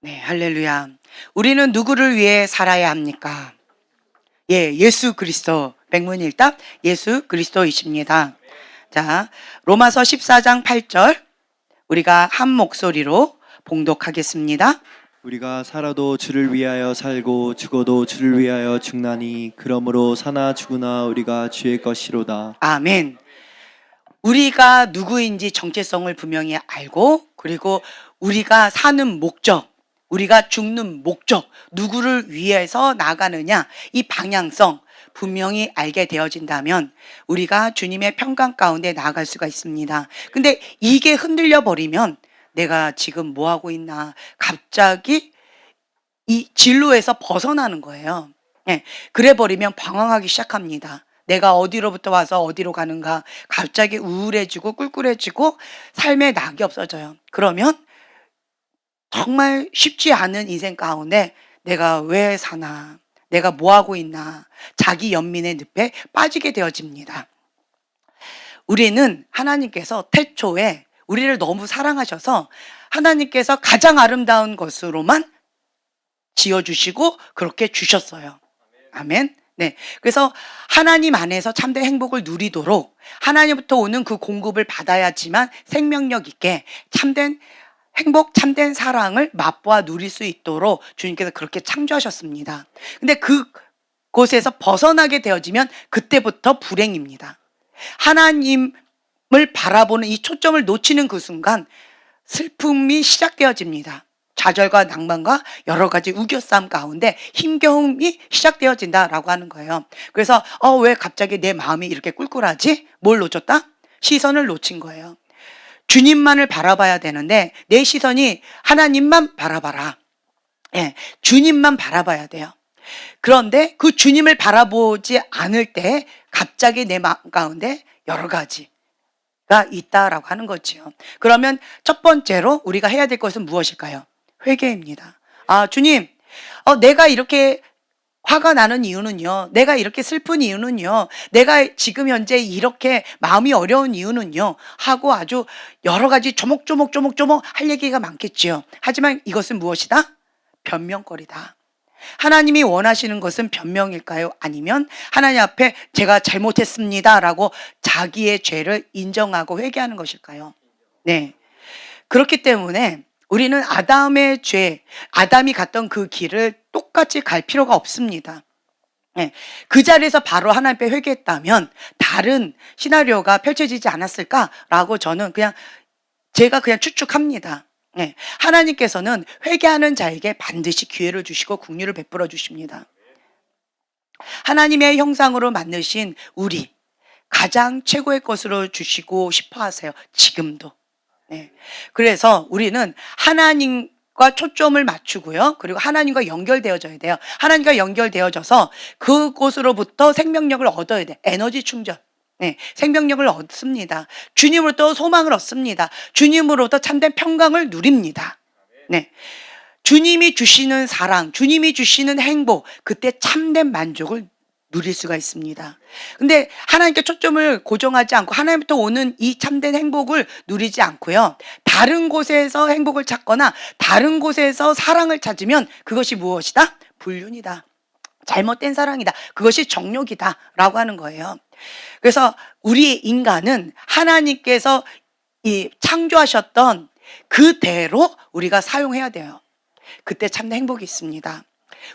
네, 할렐루야. 우리는 누구를 위해 살아야 합니까? 예, 예수 그리스도. 백문일답 예수 그리스도이십니다. 자, 로마서 14장 8절 우리가 한 목소리로 봉독하겠습니다. 우리가 살아도 주를 위하여 살고 죽어도 주를 위하여 죽나니 그러므로 사나 죽으나 우리가 주의 것이로다. 아멘. 우리가 누구인지 정체성을 분명히 알고, 그리고 우리가 사는 목적, 우리가 죽는 목적, 누구를 위해서 나가느냐, 이 방향성 분명히 알게 되어진다면 우리가 주님의 평강 가운데 나아갈 수가 있습니다. 근데 이게 흔들려 버리면 내가 지금 뭐 하고 있나, 갑자기 이 진로에서 벗어나는 거예요. 예, 그래 버리면 방황하기 시작합니다. 내가 어디로부터 와서 어디로 가는가, 갑자기 우울해지고 꿀꿀해지고 삶에 낙이 없어져요. 그러면 정말 쉽지 않은 인생 가운데 내가 왜 사나, 내가 뭐 하고 있나, 자기 연민의 늪에 빠지게 되어집니다. 우리는 하나님께서 태초에 우리를 너무 사랑하셔서 하나님께서 가장 아름다운 것으로만 지어주시고 그렇게 주셨어요. 아멘. 네. 그래서 하나님 안에서 참된 행복을 누리도록 하나님부터 오는 그 공급을 받아야지만 생명력 있게 참된 행복, 참된 사랑을 맛보아 누릴 수 있도록 주님께서 그렇게 창조하셨습니다. 근데 그곳에서 벗어나게 되어지면 그때부터 불행입니다. 하나님을 바라보는 이 초점을 놓치는 그 순간 슬픔이 시작되어집니다. 좌절과 낭만과 여러 가지 우겨싸움 가운데 힘겨움이 시작되어진다라고 하는 거예요. 그래서 왜 갑자기 내 마음이 이렇게 꿀꿀하지? 뭘 놓쳤다? 시선을 놓친 거예요. 주님만을 바라봐야 되는데 내 시선이 하나님만 바라봐라. 예, 주님만 바라봐야 돼요. 그런데 그 주님을 바라보지 않을 때 갑자기 내 마음 가운데 여러 가지가 있다라고 하는 거지요. 그러면 첫 번째로 우리가 해야 될 것은 무엇일까요? 회개입니다. 아, 주님, 내가 이렇게 화가 나는 이유는요, 내가 이렇게 슬픈 이유는요, 내가 지금 현재 이렇게 마음이 어려운 이유는요 하고 아주 여러 가지 조목조목 할 얘기가 많겠지요. 하지만 이것은 무엇이다? 변명거리다. 하나님이 원하시는 것은 변명일까요? 아니면 하나님 앞에 제가 잘못했습니다 라고 자기의 죄를 인정하고 회개하는 것일까요? 네. 그렇기 때문에 우리는 아담의 죄, 아담이 갔던 그 길을 똑같이 갈 필요가 없습니다. 네. 그 자리에서 바로 하나님 앞에 회개했다면 다른 시나리오가 펼쳐지지 않았을까라고 저는 제가 그냥 추측합니다. 네. 하나님께서는 회개하는 자에게 반드시 기회를 주시고 긍휼을 베풀어 주십니다. 하나님의 형상으로 만드신 우리 가장 최고의 것으로 주시고 싶어 하세요. 지금도. 네. 그래서 우리는 하나님과 초점을 맞추고요. 그리고 하나님과 연결되어져야 돼요. 하나님과 연결되어져서 그곳으로부터 생명력을 얻어야 돼. 에너지 충전. 네. 생명력을 얻습니다. 주님으로부터 소망을 얻습니다. 주님으로부터 참된 평강을 누립니다. 네. 주님이 주시는 사랑, 주님이 주시는 행복, 그때 참된 만족을 누릴 수가 있습니다. 근데 하나님께 초점을 고정하지 않고 하나님부터 오는 이 참된 행복을 누리지 않고요, 다른 곳에서 행복을 찾거나 다른 곳에서 사랑을 찾으면 그것이 무엇이다? 불륜이다. 잘못된 사랑이다. 그것이 정욕이다 라고 하는 거예요. 그래서 우리 인간은 하나님께서 이 창조하셨던 그대로 우리가 사용해야 돼요. 그때 참된 행복이 있습니다.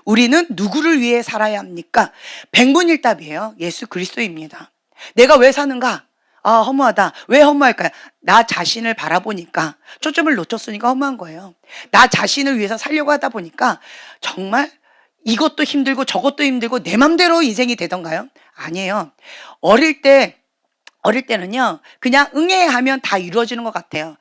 우리는 누구를 위해 살아야 합니까? 백문일답이에요. 예수 그리스도입니다. 내가 왜 사는가? 아, 허무하다. 왜 허무할까요? 나 자신을 바라보니까 초점을 놓쳤으니까 허무한 거예요. 나 자신을 위해서 살려고 하다 보니까 정말 이것도 힘들고 저것도 힘들고 내 맘대로 인생이 되던가요? 아니에요. 어릴 때는요, 그냥 응애하면 다 이루어지는 것 같아요.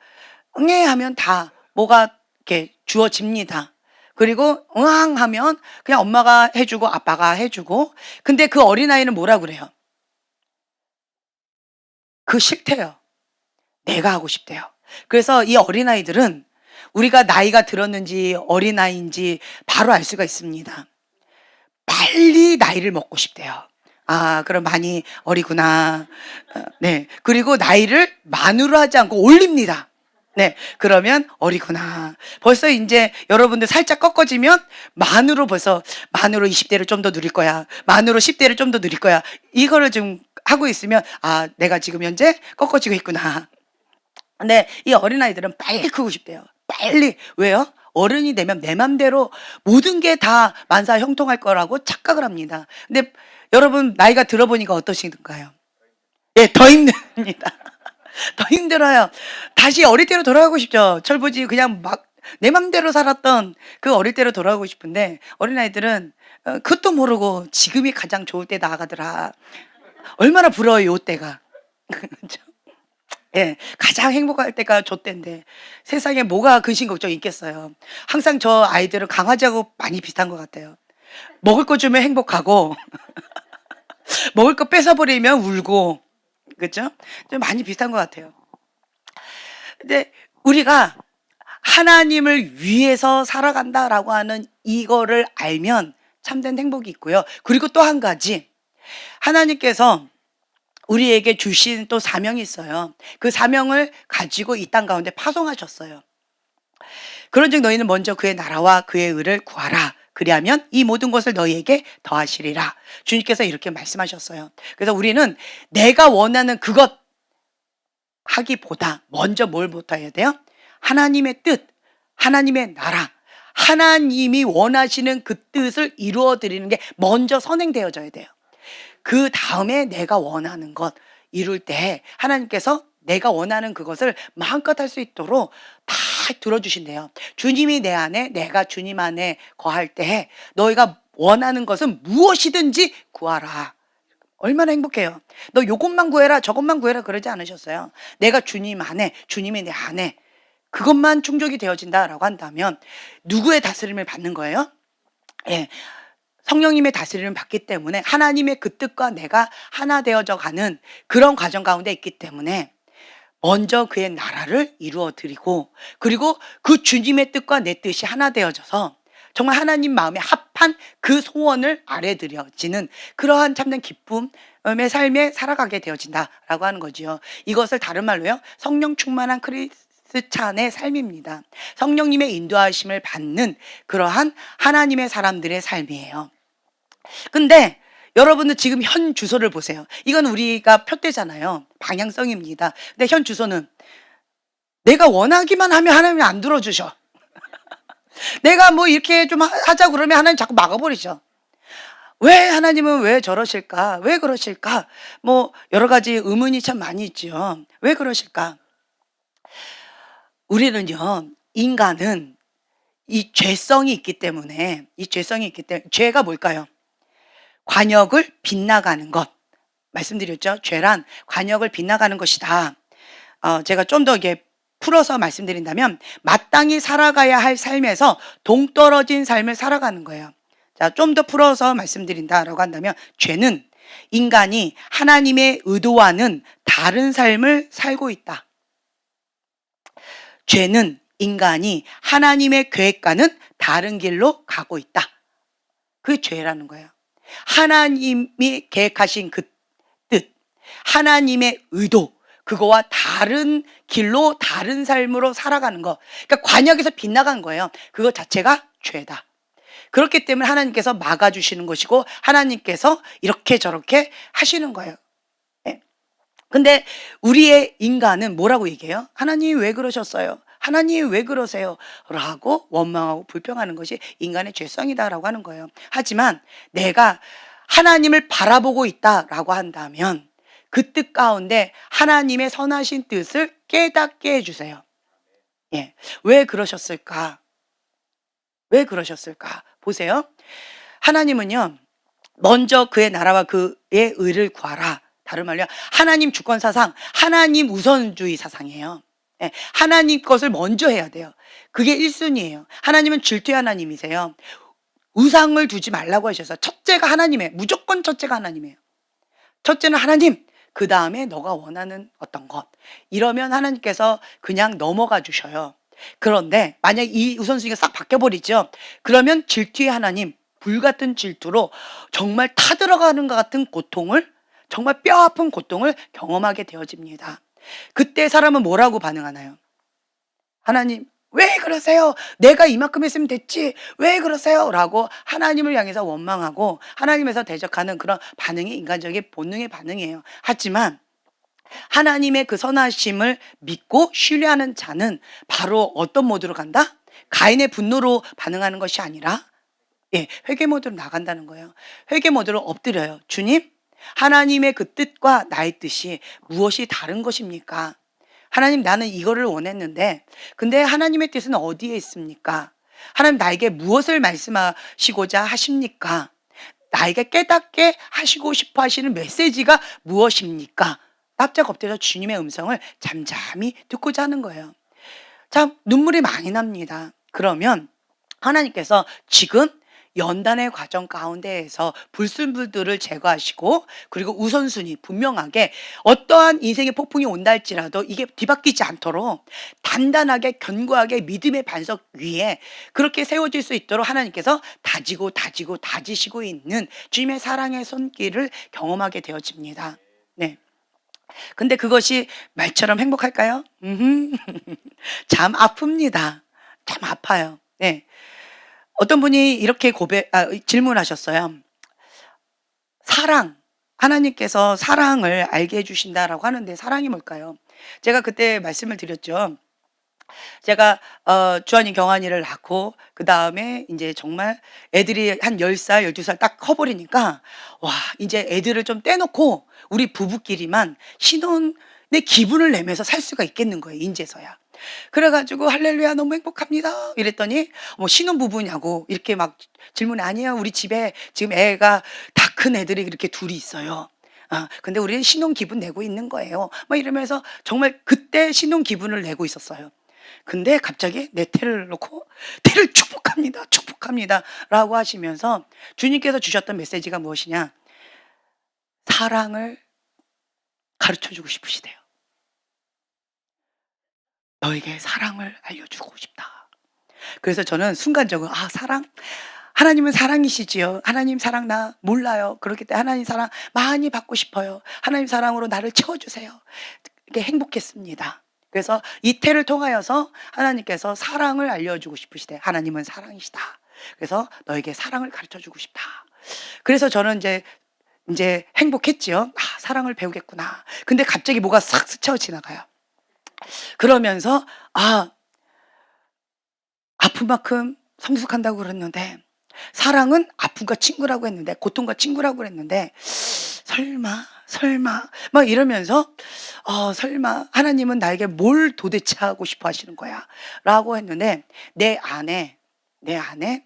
응애하면 다 뭐가 이렇게 주어집니다. 그리고 응앙하면 그냥 엄마가 해주고 아빠가 해주고. 근데 그 어린아이는 뭐라 그래요? 그 싫대요. 내가 하고 싶대요. 그래서 이 어린아이들은 우리가 나이가 들었는지 어린아이인지 바로 알 수가 있습니다. 빨리 나이를 먹고 싶대요. 아, 그럼 많이 어리구나. 네. 그리고 나이를 만으로 하지 않고 올립니다. 네, 그러면 어리구나. 벌써 이제 여러분들 살짝 꺾어지면 만으로 벌써 만으로 20대를 좀 더 누릴 거야. 만으로 10대를 좀 더 누릴 거야. 이거를 좀 하고 있으면 아, 내가 지금 현재 꺾어지고 있구나. 근데 이 어린아이들은 빨리 크고 싶대요. 빨리. 왜요? 어른이 되면 내 맘대로 모든 게 다 만사 형통할 거라고 착각을 합니다. 근데 여러분 나이가 들어보니까 어떠신가요? 예, 더 힘듭니다. 더 힘들어요. 다시 어릴 때로 돌아가고 싶죠. 철부지 그냥 막 내 맘대로 살았던 그 어릴 때로 돌아가고 싶은데 어린아이들은 그것도 모르고 지금이 가장 좋을 때 나가더라. 얼마나 부러워요, 요 때가. 그렇죠? 예, 가장 행복할 때가 저 때인데 세상에 뭐가 근심 걱정이 있겠어요. 항상 저 아이들은 강아지하고 많이 비슷한 것 같아요. 먹을 거 주면 행복하고 먹을 거 뺏어버리면 울고 그렇죠? 좀 많이 비슷한 것 같아요. 근데 우리가 하나님을 위해서 살아간다라고 하는 이거를 알면 참된 행복이 있고요. 그리고 또 한 가지 하나님께서 우리에게 주신 또 사명이 있어요. 그 사명을 가지고 이 땅 가운데 파송하셨어요. 그런즉 너희는 먼저 그의 나라와 그의 의를 구하라. 그리하면 이 모든 것을 너희에게 더하시리라. 주님께서 이렇게 말씀하셨어요. 그래서 우리는 내가 원하는 그것 하기보다 먼저 뭘부터 해야 돼요? 하나님의 뜻, 하나님의 나라, 하나님이 원하시는 그 뜻을 이루어 드리는 게 먼저 선행되어져야 돼요. 그 다음에 내가 원하는 것 이룰 때 하나님께서 내가 원하는 그것을 마음껏 할 수 있도록 다 들어주신대요. 주님이 내 안에, 내가 주님 안에 거할 때 너희가 원하는 것은 무엇이든지 구하라. 얼마나 행복해요. 너 요것만 구해라, 저것만 구해라 그러지 않으셨어요. 내가 주님 안에, 주님이 내 안에 그것만 충족이 되어진다라고 한다면 누구의 다스림을 받는 거예요? 예. 성령님의 다스림을 받기 때문에 하나님의 그 뜻과 내가 하나 되어져 가는 그런 과정 가운데 있기 때문에 먼저 그의 나라를 이루어 드리고 그리고 그 주님의 뜻과 내 뜻이 하나 되어져서 정말 하나님 마음에 합한 그 소원을 아뢰드려지는 그러한 참된 기쁨의 삶에 살아가게 되어진다라고 하는 거지요. 이것을 다른 말로요. 성령 충만한 크리스찬의 삶입니다. 성령님의 인도하심을 받는 그러한 하나님의 사람들의 삶이에요. 근데 여러분들 지금 현 주소를 보세요. 이건 우리가 표대잖아요. 방향성입니다. 근데 현 주소는 내가 원하기만 하면 하나님이 안 들어주셔. 내가 뭐 이렇게 좀 하자 그러면 하나님 자꾸 막아버리죠. 왜 하나님은 왜 저러실까? 왜 그러실까? 뭐 여러 가지 의문이 참 많이 있죠. 왜 그러실까? 우리는요, 인간은 이 죄성이 있기 때문에 죄가 뭘까요? 관역을 빗나가는 것. 말씀드렸죠? 죄란 관역을 빗나가는 것이다. 제가 좀 더 이게 풀어서 말씀드린다면 마땅히 살아가야 할 삶에서 동떨어진 삶을 살아가는 거예요. 자, 좀 더 풀어서 말씀드린다라고 한다면 죄는 인간이 하나님의 의도와는 다른 삶을 살고 있다. 죄는 인간이 하나님의 계획과는 다른 길로 가고 있다. 그게 죄라는 거예요. 하나님이 계획하신 그 뜻, 하나님의 의도, 그거와 다른 길로 다른 삶으로 살아가는 거. 그러니까 관역에서 빗나간 거예요. 그거 자체가 죄다. 그렇기 때문에 하나님께서 막아주시는 것이고 하나님께서 이렇게 저렇게 하시는 거예요. 네. 근데 우리의 인간은 뭐라고 얘기해요? 하나님이 왜 그러셨어요? 하나님이 왜 그러세요? 라고 원망하고 불평하는 것이 인간의 죄성이다라고 하는 거예요. 하지만 내가 하나님을 바라보고 있다라고 한다면 그 뜻 가운데 하나님의 선하신 뜻을 깨닫게 해주세요. 예. 왜 그러셨을까? 왜 그러셨을까? 보세요. 하나님은요, 먼저 그의 나라와 그의 의를 구하라. 다른 말로 하나님 주권 사상, 하나님 우선주의 사상이에요. 예, 하나님 것을 먼저 해야 돼요. 그게 1순위예요. 하나님은 질투의 하나님이세요. 우상을 두지 말라고 하셔서 첫째가 하나님이에요. 무조건 첫째가 하나님이에요. 첫째는 하나님, 그 다음에 너가 원하는 어떤 것. 이러면 하나님께서 그냥 넘어가 주셔요. 그런데 만약 이 우선순위가 싹 바뀌어버리죠. 그러면 질투의 하나님, 불같은 질투로 정말 타들어가는 것 같은 고통을, 정말 뼈아픈 고통을 경험하게 되어집니다. 그때 사람은 뭐라고 반응하나요? 하나님, 왜 그러세요? 내가 이만큼 했으면 됐지. 왜 그러세요? 라고 하나님을 향해서 원망하고 하나님에서 대적하는 그런 반응이 인간적인 본능의 반응이에요. 하지만 하나님의 그 선하심을 믿고 신뢰하는 자는 바로 어떤 모드로 간다? 가인의 분노로 반응하는 것이 아니라 회개 모드로 나간다는 거예요. 회개 모드로 엎드려요. 주님, 하나님의 그 뜻과 나의 뜻이 무엇이 다른 것입니까? 하나님, 나는 이거를 원했는데 근데 하나님의 뜻은 어디에 있습니까? 하나님, 나에게 무엇을 말씀하시고자 하십니까? 나에게 깨닫게 하시고 싶어 하시는 메시지가 무엇입니까? 납작 엎드려 주님의 음성을 잠잠히 듣고자 하는 거예요. 참 눈물이 많이 납니다. 그러면 하나님께서 지금 연단의 과정 가운데에서 불순물들을 제거하시고 그리고 우선순위 분명하게 어떠한 인생의 폭풍이 온다 할지라도 이게 뒤바뀌지 않도록 단단하게 견고하게 믿음의 반석 위에 그렇게 세워질 수 있도록 하나님께서 다지시고 있는 주님의 사랑의 손길을 경험하게 되어집니다. 네. 근데 그것이 말처럼 행복할까요? 참 아픕니다. 참 아파요. 네. 어떤 분이 이렇게 질문하셨어요. 사랑, 하나님께서 사랑을 알게 해주신다라고 하는데 사랑이 뭘까요? 제가 그때 말씀을 드렸죠. 제가 주한이 경환이를 낳고 그 다음에 이제 정말 애들이 한 10살, 12살 딱 커버리니까 와, 이제 애들을 좀 떼놓고 우리 부부끼리만 신혼의 기분을 내면서 살 수가 있겠는 거예요, 인제서야. 그래가지고 할렐루야 너무 행복합니다 이랬더니 뭐 신혼부부냐고 이렇게 막 질문이 아니에요. 우리 집에 지금 애가 다 큰 애들이 이렇게 둘이 있어요. 근데 우리는 신혼 기분 내고 있는 거예요. 막 이러면서 정말 그때 신혼 기분을 내고 있었어요. 근데 갑자기 내 태를 놓고 태를 축복합니다 라고 하시면서 주님께서 주셨던 메시지가 무엇이냐, 사랑을 가르쳐주고 싶으시대요. 너에게 사랑을 알려주고 싶다. 그래서 저는 순간적으로 사랑? 하나님은 사랑이시지요. 하나님 사랑 나 몰라요. 그렇기 때문에 하나님 사랑 많이 받고 싶어요. 하나님 사랑으로 나를 채워주세요. 이렇게 행복했습니다. 그래서 이태를 통하여서 하나님께서 사랑을 알려주고 싶으시대. 하나님은 사랑이시다. 그래서 너에게 사랑을 가르쳐주고 싶다. 그래서 저는 이제 행복했지요. 사랑을 배우겠구나. 근데 갑자기 뭐가 싹 스쳐 지나가요. 그러면서 아픈 만큼 성숙한다고 그랬는데 사랑은 아픔과 친구라고 했는데 고통과 친구라고 그랬는데 설마 막 이러면서 설마 하나님은 나에게 뭘 도대체 하고 싶어 하시는 거야 라고 했는데 내 안에 그러니까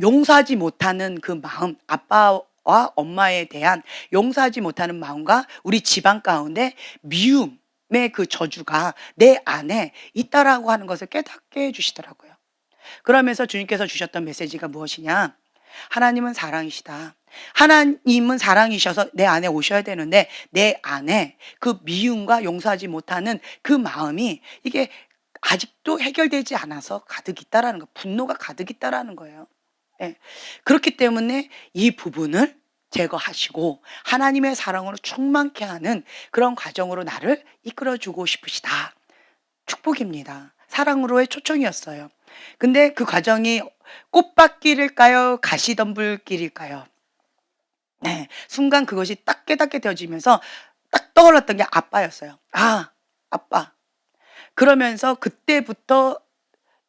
용서하지 못하는 그 마음, 아빠와 엄마에 대한 용서하지 못하는 마음과 우리 집안 가운데 미움의 그 저주가 내 안에 있다라고 하는 것을 깨닫게 해주시더라고요. 그러면서 주님께서 주셨던 메시지가 무엇이냐, 하나님은 사랑이시다. 하나님은 사랑이셔서 내 안에 오셔야 되는데 내 안에 그 미움과 용서하지 못하는 그 마음이 이게 아직도 해결되지 않아서 가득 있다라는 거, 분노가 가득 있다라는 거예요. 그렇기 때문에 이 부분을 제거하시고 하나님의 사랑으로 충만케 하는 그런 과정으로 나를 이끌어주고 싶으시다. 축복입니다. 사랑으로의 초청이었어요. 근데 그 과정이 꽃밭길일까요? 가시덤불길일까요? 네, 순간 그것이 딱 깨닫게 되어지면서 딱 떠올랐던 게 아빠였어요. 아빠. 그러면서 그때부터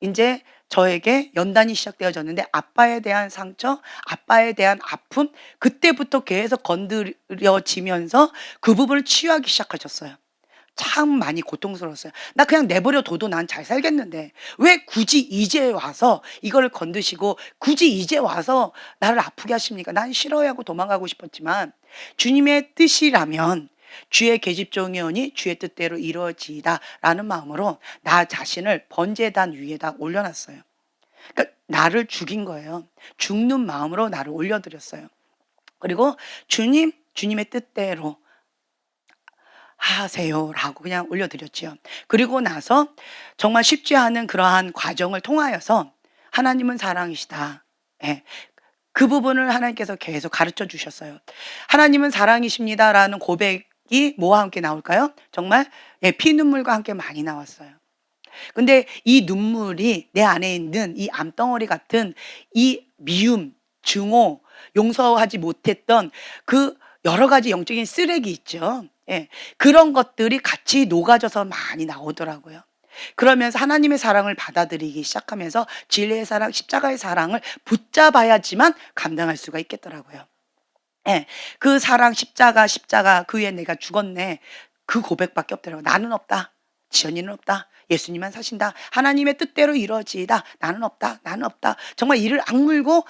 이제 저에게 연단이 시작되어졌는데 아빠에 대한 상처, 아빠에 대한 아픔, 그때부터 계속 건드려지면서 그 부분을 치유하기 시작하셨어요. 참 많이 고통스러웠어요. 나 그냥 내버려 둬도 난 잘 살겠는데 왜 굳이 이제 와서 이걸 건드시고 굳이 이제 와서 나를 아프게 하십니까? 난 싫어야 하고 도망가고 싶었지만 주님의 뜻이라면 주의 계집종이오니 주의 뜻대로 이루어지이다 라는 마음으로 나 자신을 번제단 위에다 올려놨어요. 그러니까 나를 죽인 거예요. 죽는 마음으로 나를 올려드렸어요. 그리고 주님의 뜻대로 하세요라고 그냥 올려드렸지요. 그리고 나서 정말 쉽지 않은 그러한 과정을 통하여서 하나님은 사랑이시다. 그 부분을 하나님께서 계속 가르쳐 주셨어요. 하나님은 사랑이십니다라는 고백이 뭐와 함께 나올까요? 정말 피눈물과 함께 많이 나왔어요. 근데 이 눈물이 내 안에 있는 이 암덩어리 같은 이 미움, 증오, 용서하지 못했던 그 여러 가지 영적인 쓰레기 있죠. 예. 그런 것들이 같이 녹아져서 많이 나오더라고요. 그러면서 하나님의 사랑을 받아들이기 시작하면서 진리의 사랑, 십자가의 사랑을 붙잡아야지만 감당할 수가 있겠더라고요. 예. 그 사랑, 십자가, 그 위에 내가 죽었네. 그 고백밖에 없더라고요. 나는 없다. 지연이는 없다. 예수님만 사신다. 하나님의 뜻대로 이루어지이다. 나는 없다. 나는 없다. 정말 이를 악물고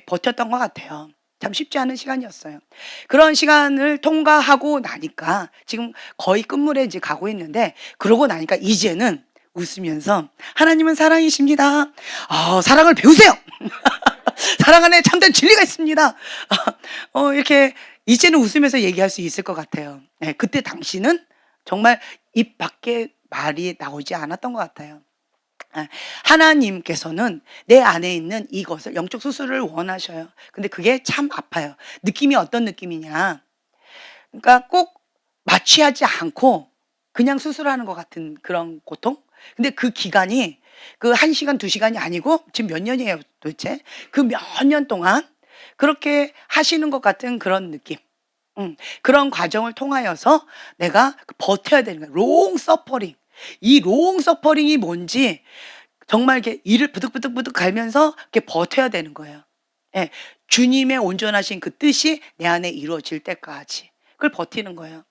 버텼던 것 같아요. 참 쉽지 않은 시간이었어요. 그런 시간을 통과하고 나니까 지금 거의 끝물에 이제 가고 있는데, 그러고 나니까 이제는 웃으면서 하나님은 사랑이십니다. 사랑을 배우세요. 사랑 안에 참된 진리가 있습니다. 이렇게 이제는 웃으면서 얘기할 수 있을 것 같아요. 네, 그때 당시는 정말 입 밖에 말이 나오지 않았던 것 같아요. 하나님께서는 내 안에 있는 이것을 영적 수술을 원하셔요. 근데 그게 참 아파요. 느낌이 어떤 느낌이냐. 그러니까 꼭 마취하지 않고 그냥 수술하는 것 같은 그런 고통? 근데 그 기간이 그 1시간, 2시간이 아니고 지금 몇 년이에요 도대체? 그 몇 년 동안 그렇게 하시는 것 같은 그런 느낌. 그런 과정을 통하여서 내가 버텨야 되는 거야. 롱 서퍼링. 이 롱 서퍼링이 뭔지 정말 이렇게 이를 부득부득부득 갈면서 이렇게 버텨야 되는 거예요. 예. 주님의 온전하신 그 뜻이 내 안에 이루어질 때까지. 그걸 버티는 거예요.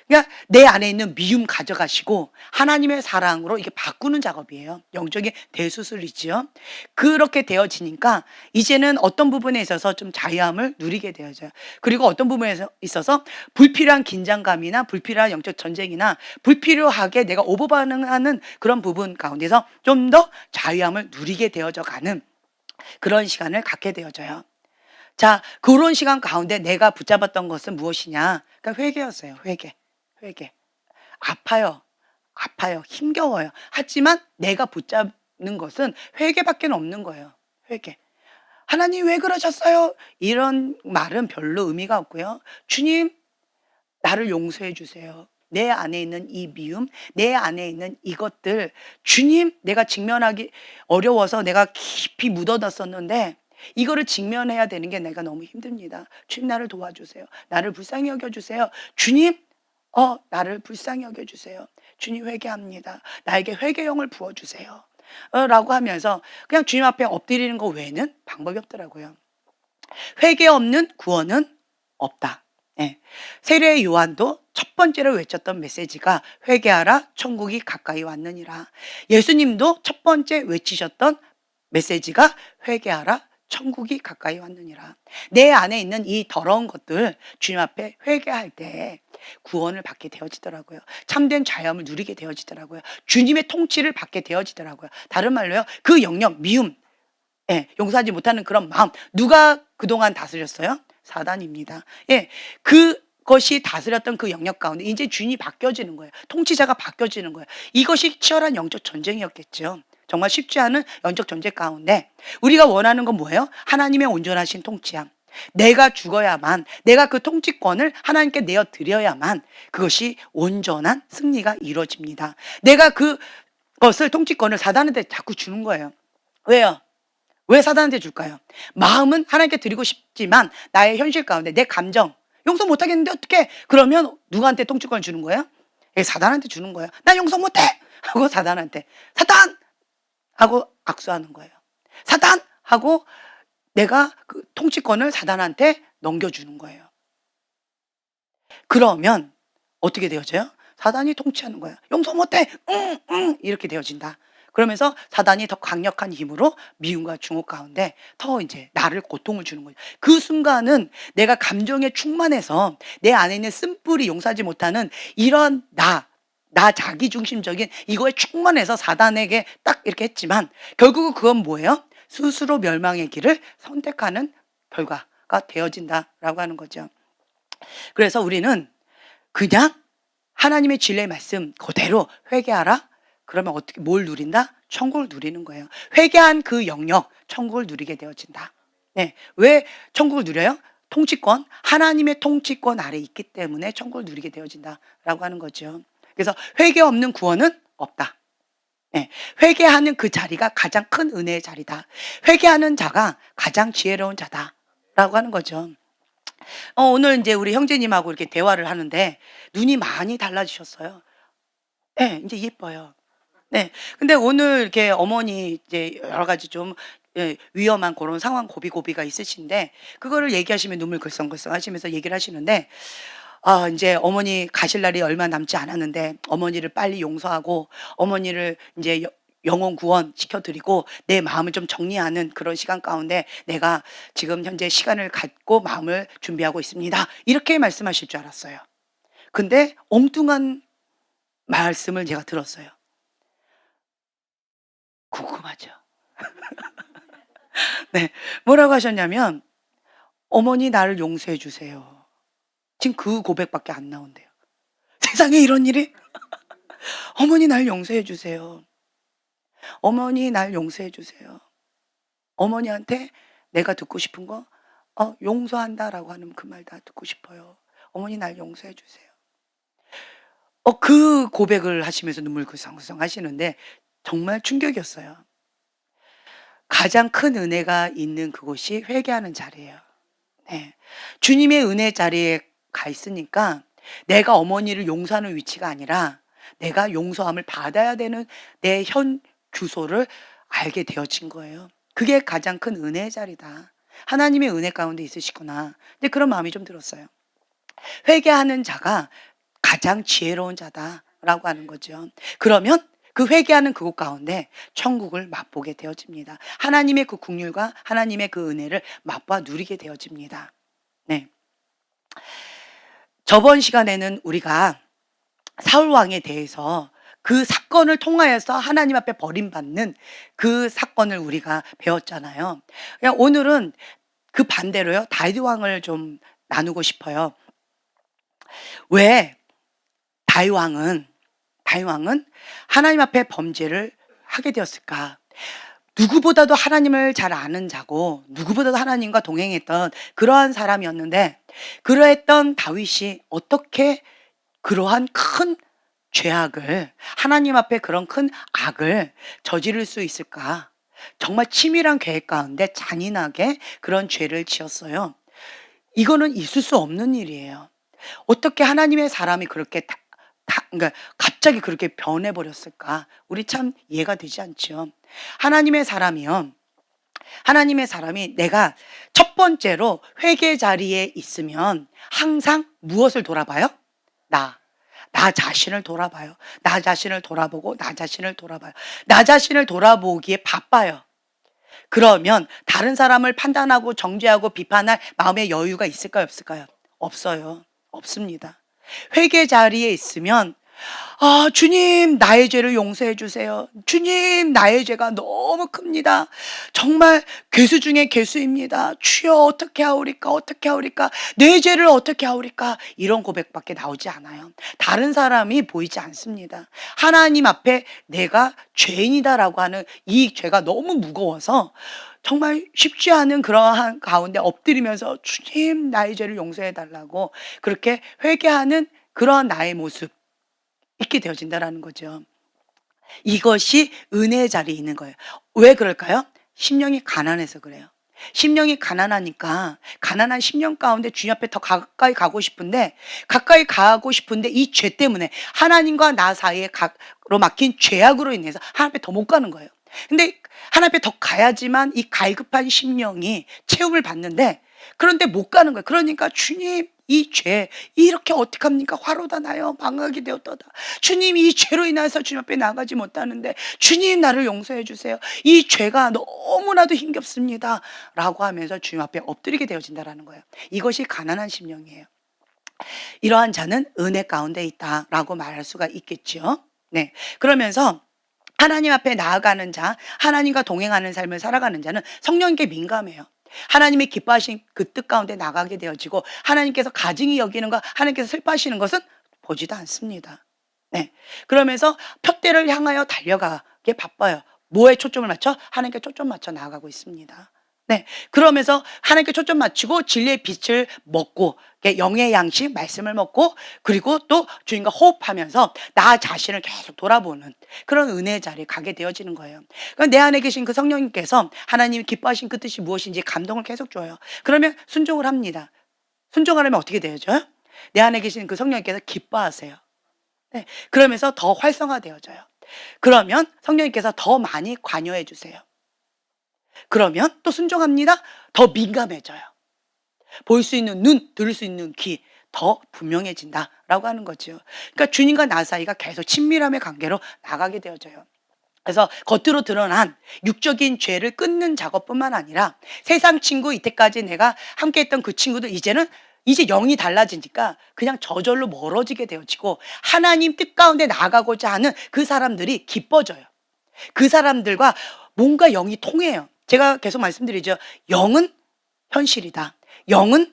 그러니까 내 안에 있는 미움 가져가시고 하나님의 사랑으로 이게 바꾸는 작업이에요. 영적인 대수술이지요. 그렇게 되어지니까 이제는 어떤 부분에 있어서 좀 자유함을 누리게 되어져요. 그리고 어떤 부분에 있어서 불필요한 긴장감이나 불필요한 영적 전쟁이나 불필요하게 내가 오버반응하는 그런 부분 가운데서 좀 더 자유함을 누리게 되어져 가는 그런 시간을 갖게 되어져요. 자, 그런 시간 가운데 내가 붙잡았던 것은 무엇이냐? 그러니까 회개였어요. 회개. 아파요. 힘겨워요. 하지만 내가 붙잡는 것은 회개밖에 없는 거예요. 회개. 하나님 왜 그러셨어요? 이런 말은 별로 의미가 없고요. 주님, 나를 용서해 주세요. 내 안에 있는 이 미움, 내 안에 있는 이것들, 주님, 내가 직면하기 어려워서 내가 깊이 묻어놨었는데 이거를 직면해야 되는 게 내가 너무 힘듭니다. 주님, 나를 도와주세요. 나를 불쌍히 여겨주세요. 주님, 나를 불쌍히 여겨주세요. 주님, 회개합니다. 나에게 회개용을 부어주세요. 라고 하면서 그냥 주님 앞에 엎드리는 거 외에는 방법이 없더라고요. 회개 없는 구원은 없다. 예. 세례 요한도 첫 번째로 외쳤던 메시지가 회개하라 천국이 가까이 왔느니라. 예수님도 첫 번째 외치셨던 메시지가 회개하라 천국이 가까이 왔느니라. 내 안에 있는 이 더러운 것들 주님 앞에 회개할 때 구원을 받게 되어지더라고요. 참된 자유함을 누리게 되어지더라고요. 주님의 통치를 받게 되어지더라고요. 다른 말로요, 그 영역, 미움, 용서하지 못하는 그런 마음, 누가 그동안 다스렸어요? 사단입니다. 그것이 다스렸던 그 영역 가운데 이제 주인이 바뀌어지는 거예요. 통치자가 바뀌어지는 거예요. 이것이 치열한 영적 전쟁이었겠죠. 정말 쉽지 않은 영적 전쟁 가운데 우리가 원하는 건 뭐예요? 하나님의 온전하신 통치함. 내가 죽어야만, 내가 그 통치권을 하나님께 내어드려야만 그것이 온전한 승리가 이루어집니다. 내가 그것을, 통치권을 사단한테 자꾸 주는 거예요. 왜요? 왜 사단한테 줄까요? 마음은 하나님께 드리고 싶지만 나의 현실 가운데 내 감정 용서 못하겠는데 어떡해? 그러면 누구한테 통치권을 주는 거예요? 사단한테 주는 거예요. 나 용서 못해! 하고 사단한테, 사단! 하고 악수하는 거예요. 사단! 하고 내가 그 통치권을 사단한테 넘겨주는 거예요. 그러면 어떻게 되어져요? 사단이 통치하는 거예요. 용서 못해! 이렇게 되어진다. 그러면서 사단이 더 강력한 힘으로 미움과 증오 가운데 더 이제 나를 고통을 주는 거예요. 그 순간은 내가 감정에 충만해서 내 안에 있는 쓴뿌리, 용서하지 못하는 이런 나 자기중심적인 이거에 충만해서 사단에게 딱 이렇게 했지만 결국은 그건 뭐예요? 스스로 멸망의 길을 선택하는 결과가 되어진다라고 하는 거죠. 그래서 우리는 그냥 하나님의 진리의 말씀 그대로 회개하라. 그러면 어떻게, 뭘 누린다? 천국을 누리는 거예요. 회개한 그 영역, 천국을 누리게 되어진다. 네. 왜 천국을 누려요? 통치권, 하나님의 통치권 아래 있기 때문에 천국을 누리게 되어진다라고 하는 거죠. 그래서 회개 없는 구원은 없다. 네, 회개하는 그 자리가 가장 큰 은혜의 자리다. 회개하는 자가 가장 지혜로운 자다라고 하는 거죠. 오늘 이제 우리 형제님하고 이렇게 대화를 하는데 눈이 많이 달라지셨어요. 네, 이제 예뻐요. 네. 근데 오늘 이렇게 어머니 이제 여러 가지 좀 위험한 그런 상황 고비고비가 있으신데 그거를 얘기하시면 눈물 글썽글썽 하시면서 얘기를 하시는데 이제 어머니 가실 날이 얼마 남지 않았는데 어머니를 빨리 용서하고 어머니를 이제 영혼 구원시켜 드리고 내 마음을 좀 정리하는 그런 시간 가운데 내가 지금 현재 시간을 갖고 마음을 준비하고 있습니다. 이렇게 말씀하실 줄 알았어요. 근데 엉뚱한 말씀을 제가 들었어요. 궁금하죠? 네. 뭐라고 하셨냐면 "어머니 나를 용서해 주세요." 지금 그 고백밖에 안 나온대요. 세상에 이런 일이? "어머니 날 용서해 주세요. 어머니 날 용서해 주세요. 어머니한테 내가 듣고 싶은 거 용서한다."라고 하는 그 말 다 듣고 싶어요. "어머니 날 용서해 주세요." 그 고백을 하시면서 눈물 글썽글썽 하시는데 정말 충격이었어요. 가장 큰 은혜가 있는 그곳이 회개하는 자리예요. 네. 주님의 은혜 자리에 가 있으니까 내가 어머니를 용서하는 위치가 아니라 내가 용서함을 받아야 되는 내 현 주소를 알게 되어진 거예요. 그게 가장 큰 은혜의 자리다. 하나님의 은혜 가운데 있으시구나. 근데 그런 마음이 좀 들었어요. 회개하는 자가 가장 지혜로운 자다라고 하는 거죠. 그러면 그 회개하는 그곳 가운데 천국을 맛보게 되어집니다. 하나님의 그 국률과 하나님의 그 은혜를 맛봐 누리게 되어집니다. 네. 저번 시간에는 우리가 사울 왕에 대해서 그 사건을 통하여서 하나님 앞에 버림받는 그 사건을 우리가 배웠잖아요. 그냥 오늘은 그 반대로요. 다윗 왕을 좀 나누고 싶어요. 왜 다윗 왕은 하나님 앞에 범죄를 하게 되었을까? 누구보다도 하나님을 잘 아는 자고 누구보다도 하나님과 동행했던 그러한 사람이었는데 그러했던 다윗이 어떻게 그러한 큰 죄악을 하나님 앞에 그런 큰 악을 저지를 수 있을까? 정말 치밀한 계획 가운데 잔인하게 그런 죄를 지었어요. 이거는 있을 수 없는 일이에요. 어떻게 하나님의 사람이 그렇게 그러니까 갑자기 그렇게 변해 버렸을까? 우리 참 이해가 되지 않죠. 하나님의 사람이요. 하나님의 사람이 내가 첫 번째로 회개 자리에 있으면 항상 무엇을 돌아봐요? 나. 나 자신을 돌아봐요. 나 자신을 돌아보고 나 자신을 돌아봐요. 나 자신을 돌아보기에 바빠요. 그러면 다른 사람을 판단하고 정죄하고 비판할 마음의 여유가 있을까요? 없을까요? 없어요. 없습니다. 회개 자리에 있으면 주님 나의 죄를 용서해 주세요. 주님 나의 죄가 너무 큽니다. 정말 괴수 중에 괴수입니다. 주여 어떻게 하오리까 어떻게 하오리까 내 죄를 어떻게 하오리까 이런 고백밖에 나오지 않아요. 다른 사람이 보이지 않습니다. 하나님 앞에 내가 죄인이다라고 하는 이 죄가 너무 무거워서 정말 쉽지 않은 그러한 가운데 엎드리면서 주님 나의 죄를 용서해 달라고 그렇게 회개하는 그러한 나의 모습 있게 되어진다라는 거죠. 이것이 은혜의 자리에 있는 거예요. 왜 그럴까요? 심령이 가난해서 그래요. 심령이 가난하니까 가난한 심령 가운데 주님 앞에 더 가까이 가고 싶은데 이 죄 때문에 하나님과 나 사이에 가로 막힌 죄악으로 인해서 하나님 앞에 더 못 가는 거예요. 근데 하나님 앞에 더 가야지만 이 갈급한 심령이 채움을 받는데 그런데 못 가는 거예요. 그러니까 주님 이 죄 이렇게 어떡합니까? 화로다 나요. 망하게 되었도다. 주님 이 죄로 인해서 주님 앞에 나가지 못하는데 주님 나를 용서해 주세요. 이 죄가 너무나도 힘겹습니다. 라고 하면서 주님 앞에 엎드리게 되어진다라는 거예요. 이것이 가난한 심령이에요. 이러한 자는 은혜 가운데 있다라고 말할 수가 있겠죠. 네. 그러면서 하나님 앞에 나아가는 자, 하나님과 동행하는 삶을 살아가는 자는 성령께 민감해요. 하나님의 기뻐하신 그 뜻 가운데 나가게 되어지고 하나님께서 가증히 여기는 것, 하나님께서 슬퍼하시는 것은 보지도 않습니다. 네. 그러면서 표대를 향하여 달려가게 바빠요. 뭐에 초점을 맞춰? 하나님께 초점 맞춰 나아가고 있습니다. 네. 그러면서 하나님께 초점 맞추고 진리의 빛을 먹고 영의 양식 말씀을 먹고 그리고 또 주님과 호흡하면서 나 자신을 계속 돌아보는 그런 은혜의 자리에 가게 되어지는 거예요. 그럼 내 안에 계신 그 성령님께서 하나님이 기뻐하신 그 뜻이 무엇인지 감동을 계속 줘요. 그러면 순종을 합니다. 순종하려면 어떻게 되어져요? 내 안에 계신 그 성령님께서 기뻐하세요. 네. 그러면서 더 활성화되어져요. 그러면 성령님께서 더 많이 관여해 주세요. 그러면 또 순종합니다. 더 민감해져요. 볼 수 있는 눈, 들을 수 있는 귀, 더 분명해진다라고 하는 거죠. 그러니까 주님과 나 사이가 계속 친밀함의 관계로 나가게 되어져요. 그래서 겉으로 드러난 육적인 죄를 끊는 작업뿐만 아니라 세상 친구 이때까지 내가 함께했던 그 친구들 이제 영이 달라지니까 그냥 저절로 멀어지게 되어지고 하나님 뜻 가운데 나아가고자 하는 그 사람들이 기뻐져요. 그 사람들과 뭔가 영이 통해요. 제가 계속 말씀드리죠. 영은 현실이다. 영은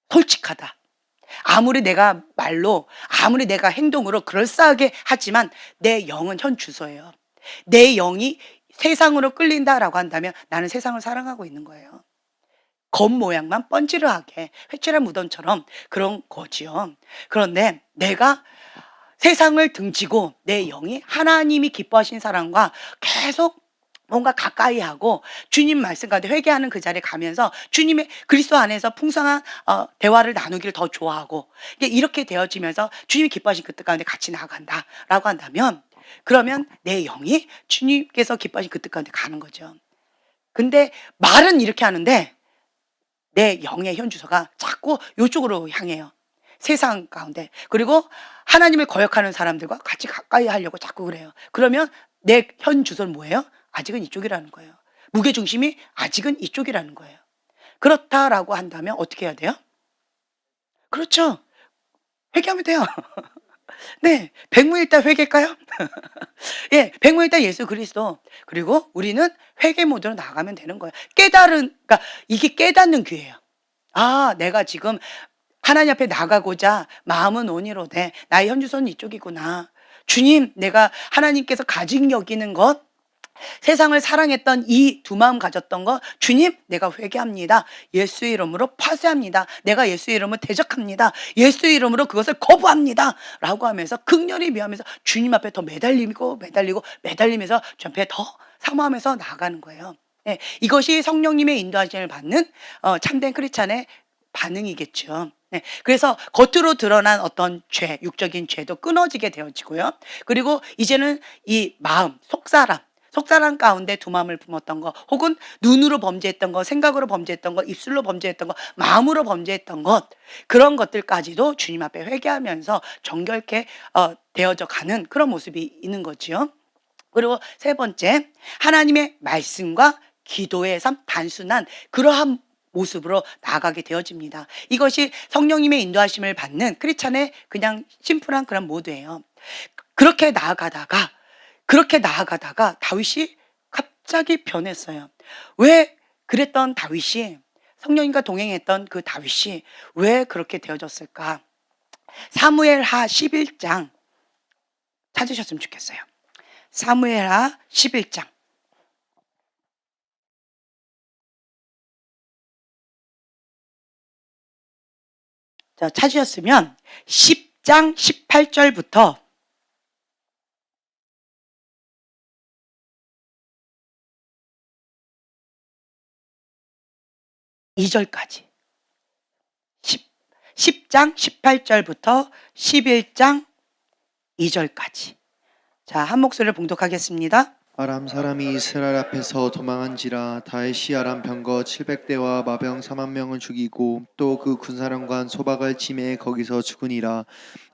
솔직하다. 아무리 내가 말로, 아무리 내가 행동으로 그럴싸하게 하지만 내 영은 현 주소예요. 내 영이 세상으로 끌린다라고 한다면 나는 세상을 사랑하고 있는 거예요. 겉모양만 번지르하게 회칠한 무덤처럼 그런 거지요. 그런데 내가 세상을 등지고 내 영이 하나님이 기뻐하신 사람과 계속 뭔가 가까이 하고 주님 말씀 가운데 회개하는 그 자리에 가면서 주님의 그리스도 안에서 풍성한 대화를 나누기를 더 좋아하고 이렇게 되어지면서 주님이 기뻐하신 그 뜻 가운데 같이 나아간다라고 한다면 그러면 내 영이 주님께서 기뻐하신 그 뜻 가운데 가는 거죠. 근데 말은 이렇게 하는데 내 영의 현주소가 자꾸 이쪽으로 향해요. 세상 가운데. 그리고 하나님을 거역하는 사람들과 같이 가까이 하려고 자꾸 그래요. 그러면 내 현주소는 뭐예요? 아직은 이쪽이라는 거예요. 무게중심이 아직은 이쪽이라는 거예요. 그렇다라고 한다면 어떻게 해야 돼요? 그렇죠. 회개하면 돼요. 네. 백무일단 회개일까요? 예. 백무일단 예수 그리스도. 그리고 우리는 회개 모드로 나가면 되는 거예요. 그러니까 이게 깨닫는 기회예요. 아, 내가 지금 하나님 앞에 나가고자 마음은 온이로되 나의 현주소는 이쪽이구나. 주님, 내가 하나님께서 가진 여기는 것, 세상을 사랑했던 이 두 마음 가졌던 거, 주님, 내가 회개합니다. 예수의 이름으로 파쇄합니다. 내가 예수의 이름으로 대적합니다. 예수의 이름으로 그것을 거부합니다. 라고 하면서 극렬히 미하면서 주님 앞에 더 매달리면서 주 앞에 더 사모하면서 나아가는 거예요. 네, 이것이 성령님의 인도하심을 받는 참된 크리스찬의 반응이겠죠. 네, 그래서 겉으로 드러난 어떤 죄, 육적인 죄도 끊어지게 되어지고요. 그리고 이제는 이 마음, 속사람 가운데 두 마음을 품었던 거, 혹은 눈으로 범죄했던 거, 생각으로 범죄했던 거, 입술로 범죄했던 거, 마음으로 범죄했던 것, 그런 것들까지도 주님 앞에 회개하면서 정결케 되어져 가는 그런 모습이 있는 거지요. 그리고 세 번째, 하나님의 말씀과 기도의 삶, 단순한 그러한 모습으로 나아가게 되어집니다. 이것이 성령님의 인도하심을 받는 크리스찬의 그냥 심플한 그런 모드예요. 그렇게 나아가다가 다윗이 갑자기 변했어요. 왜 그랬던 다윗이, 성령님과 동행했던 그 다윗이 왜 그렇게 되어졌을까? 사무엘하 11장 찾으셨으면 좋겠어요. 사무엘하 11장. 자, 찾으셨으면 10장 18절부터 2절까지. 10장 18절부터 11장 2절까지. 자, 한 목소리를 봉독하겠습니다. 아람 사람이 이스라엘 앞에서 도망한지라 다윗이 아람 병거 700대와 마병 4만 명을 죽이고 또 그 군사령관 소박을 침해 거기서 죽으니라.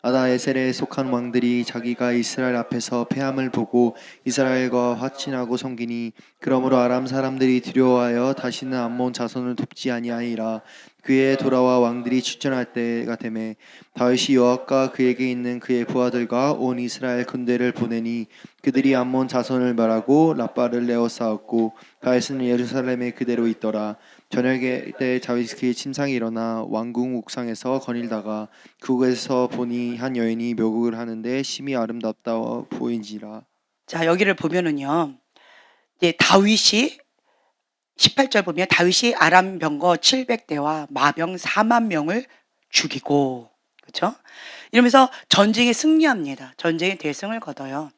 아다에셀에 속한 왕들이 자기가 이스라엘 앞에서 패함을 보고 이스라엘과 화친하고 섬기니 그러므로 아람 사람들이 두려워하여 다시는 암몬 자손을 돕지 아니하니라. 그에 돌아와 왕들이 출전할 때가 되매 다윗이 요압과 그에게 있는 그의 부하들과 온 이스라엘 군대를 보내니 그들이 암몬 자손을 멸하고 라빠를 내어 싸웠고 다윗은 예루살렘에 그대로 있더라. 저녁에 때 다윗의 침상이 일어나 왕궁 옥상에서 거닐다가 그곳에서 보니 한 여인이 묘국을 하는데 심히 아름답다 보인지라. 자, 여기를 보면은요, 이제 다윗이 18절 보면 다윗이 아람 병거 700대와 마병 4만 명을 죽이고, 그렇죠? 이러면서 전쟁에 승리합니다. 전쟁에 대승을 거둬요.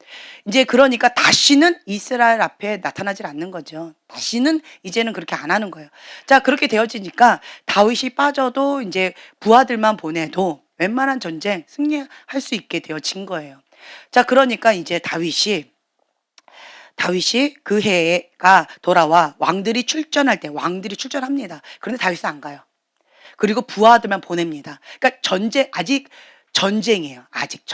이제 그러니까 다시는 이스라엘 앞에 나타나질 않는 거죠. 다시는 이제는 그렇게 안 하는 거예요. 자, 그렇게 되어지니까 다윗이 빠져도 이제 부하들만 보내도 웬만한 전쟁 승리할 수 있게 되어진 거예요. 자, 그러니까 이제 다윗이 그 해가 돌아와 왕들이 출전할 때 왕들이 출전합니다. 그런데 다윗은 안 가요. 그리고 부하들만 보냅니다. 그러니까 아직 전쟁이에요. 아직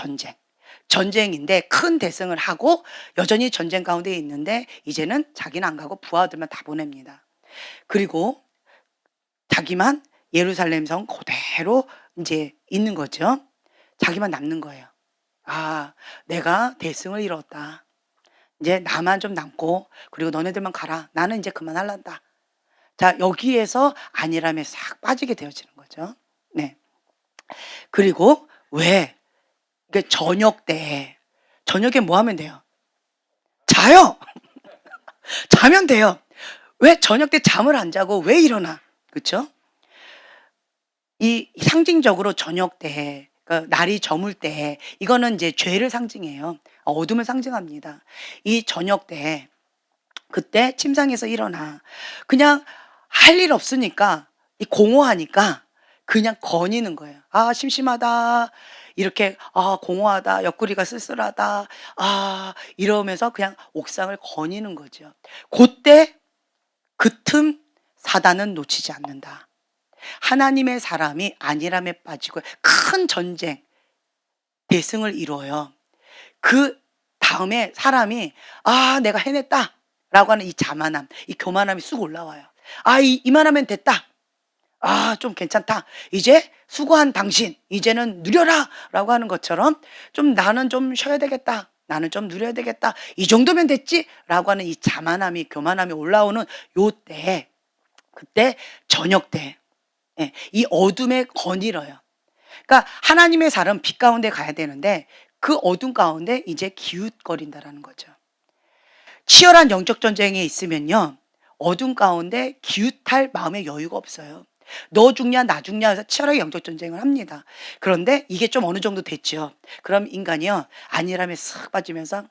전쟁인데 큰 대승을 하고 여전히 전쟁 가운데 있는데 이제는 자기는 안 가고 부하들만 다 보냅니다. 그리고 자기만 예루살렘 성 그대로 이제 있는 거죠. 자기만 남는 거예요. 아, 내가 대승을 이뤘다. 이제 나만 좀 남고 그리고 너네들만 가라. 나는 이제 그만할란다. 자, 여기에서 안일함에 싹 빠지게 되어지는 거죠. 네. 그리고 왜? 그러니까 저녁에 뭐 하면 돼요? 자요. 자면 돼요. 왜 저녁 때 잠을 안 자고 왜 일어나? 그렇죠? 이 상징적으로 저녁 때, 그러니까 날이 저물 때, 이거는 이제 죄를 상징해요. 어둠을 상징합니다. 이 저녁 때, 그때 침상에서 일어나. 그냥 할 일 없으니까, 공허하니까 그냥 거니는 거예요. 아, 심심하다. 이렇게, 아, 공허하다. 옆구리가 쓸쓸하다. 아, 이러면서 그냥 옥상을 거니는 거죠. 그때 그 틈 사단은 놓치지 않는다. 하나님의 사람이 안일함에 빠지고 큰 전쟁, 대승을 이루어요. 그 다음에 사람이 아, 내가 해냈다 라고 하는 이 자만함, 이 교만함이 쑥 올라와요. 아, 이만하면 됐다. 아, 좀 괜찮다. 이제 수고한 당신, 이제는 누려라 라고 하는 것처럼 좀 나는 좀 쉬어야 되겠다. 나는 좀 누려야 되겠다. 이 정도면 됐지? 라고 하는 이 자만함이, 교만함이 올라오는 요때, 그때 저녁 때, 예, 이 어둠에 거닐어요. 그러니까 하나님의 사람 빛 가운데 가야 되는데 그 어둠 가운데 이제 기웃거린다라는 거죠. 치열한 영적 전쟁에 있으면요, 어둠 가운데 기웃할 마음의 여유가 없어요. 너 죽냐 나 죽냐 해서 치열하게 영적 전쟁을 합니다. 그런데 이게 좀 어느 정도 됐죠. 그럼 인간이요, 안일함에 쓱 빠지면서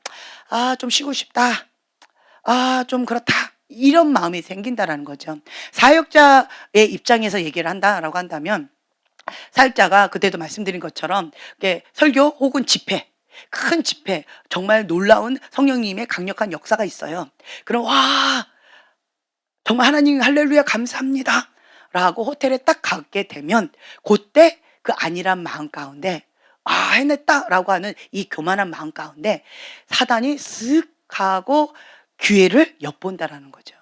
아, 좀 쉬고 싶다. 아, 좀 그렇다. 이런 마음이 생긴다라는 거죠. 사역자의 입장에서 얘기를 한다라고 한다면, 사역자가 그때도 말씀드린 것처럼 설교 혹은 집회, 큰 집회, 정말 놀라운 성령님의 강력한 역사가 있어요. 그럼 와, 정말 하나님 할렐루야 감사합니다 라고 호텔에 딱 가게 되면 그때 그 안일한 마음 가운데 아, 해냈다 라고 하는 이 교만한 마음 가운데 사단이 쓱 하고 기회를 엿본다라는 거죠.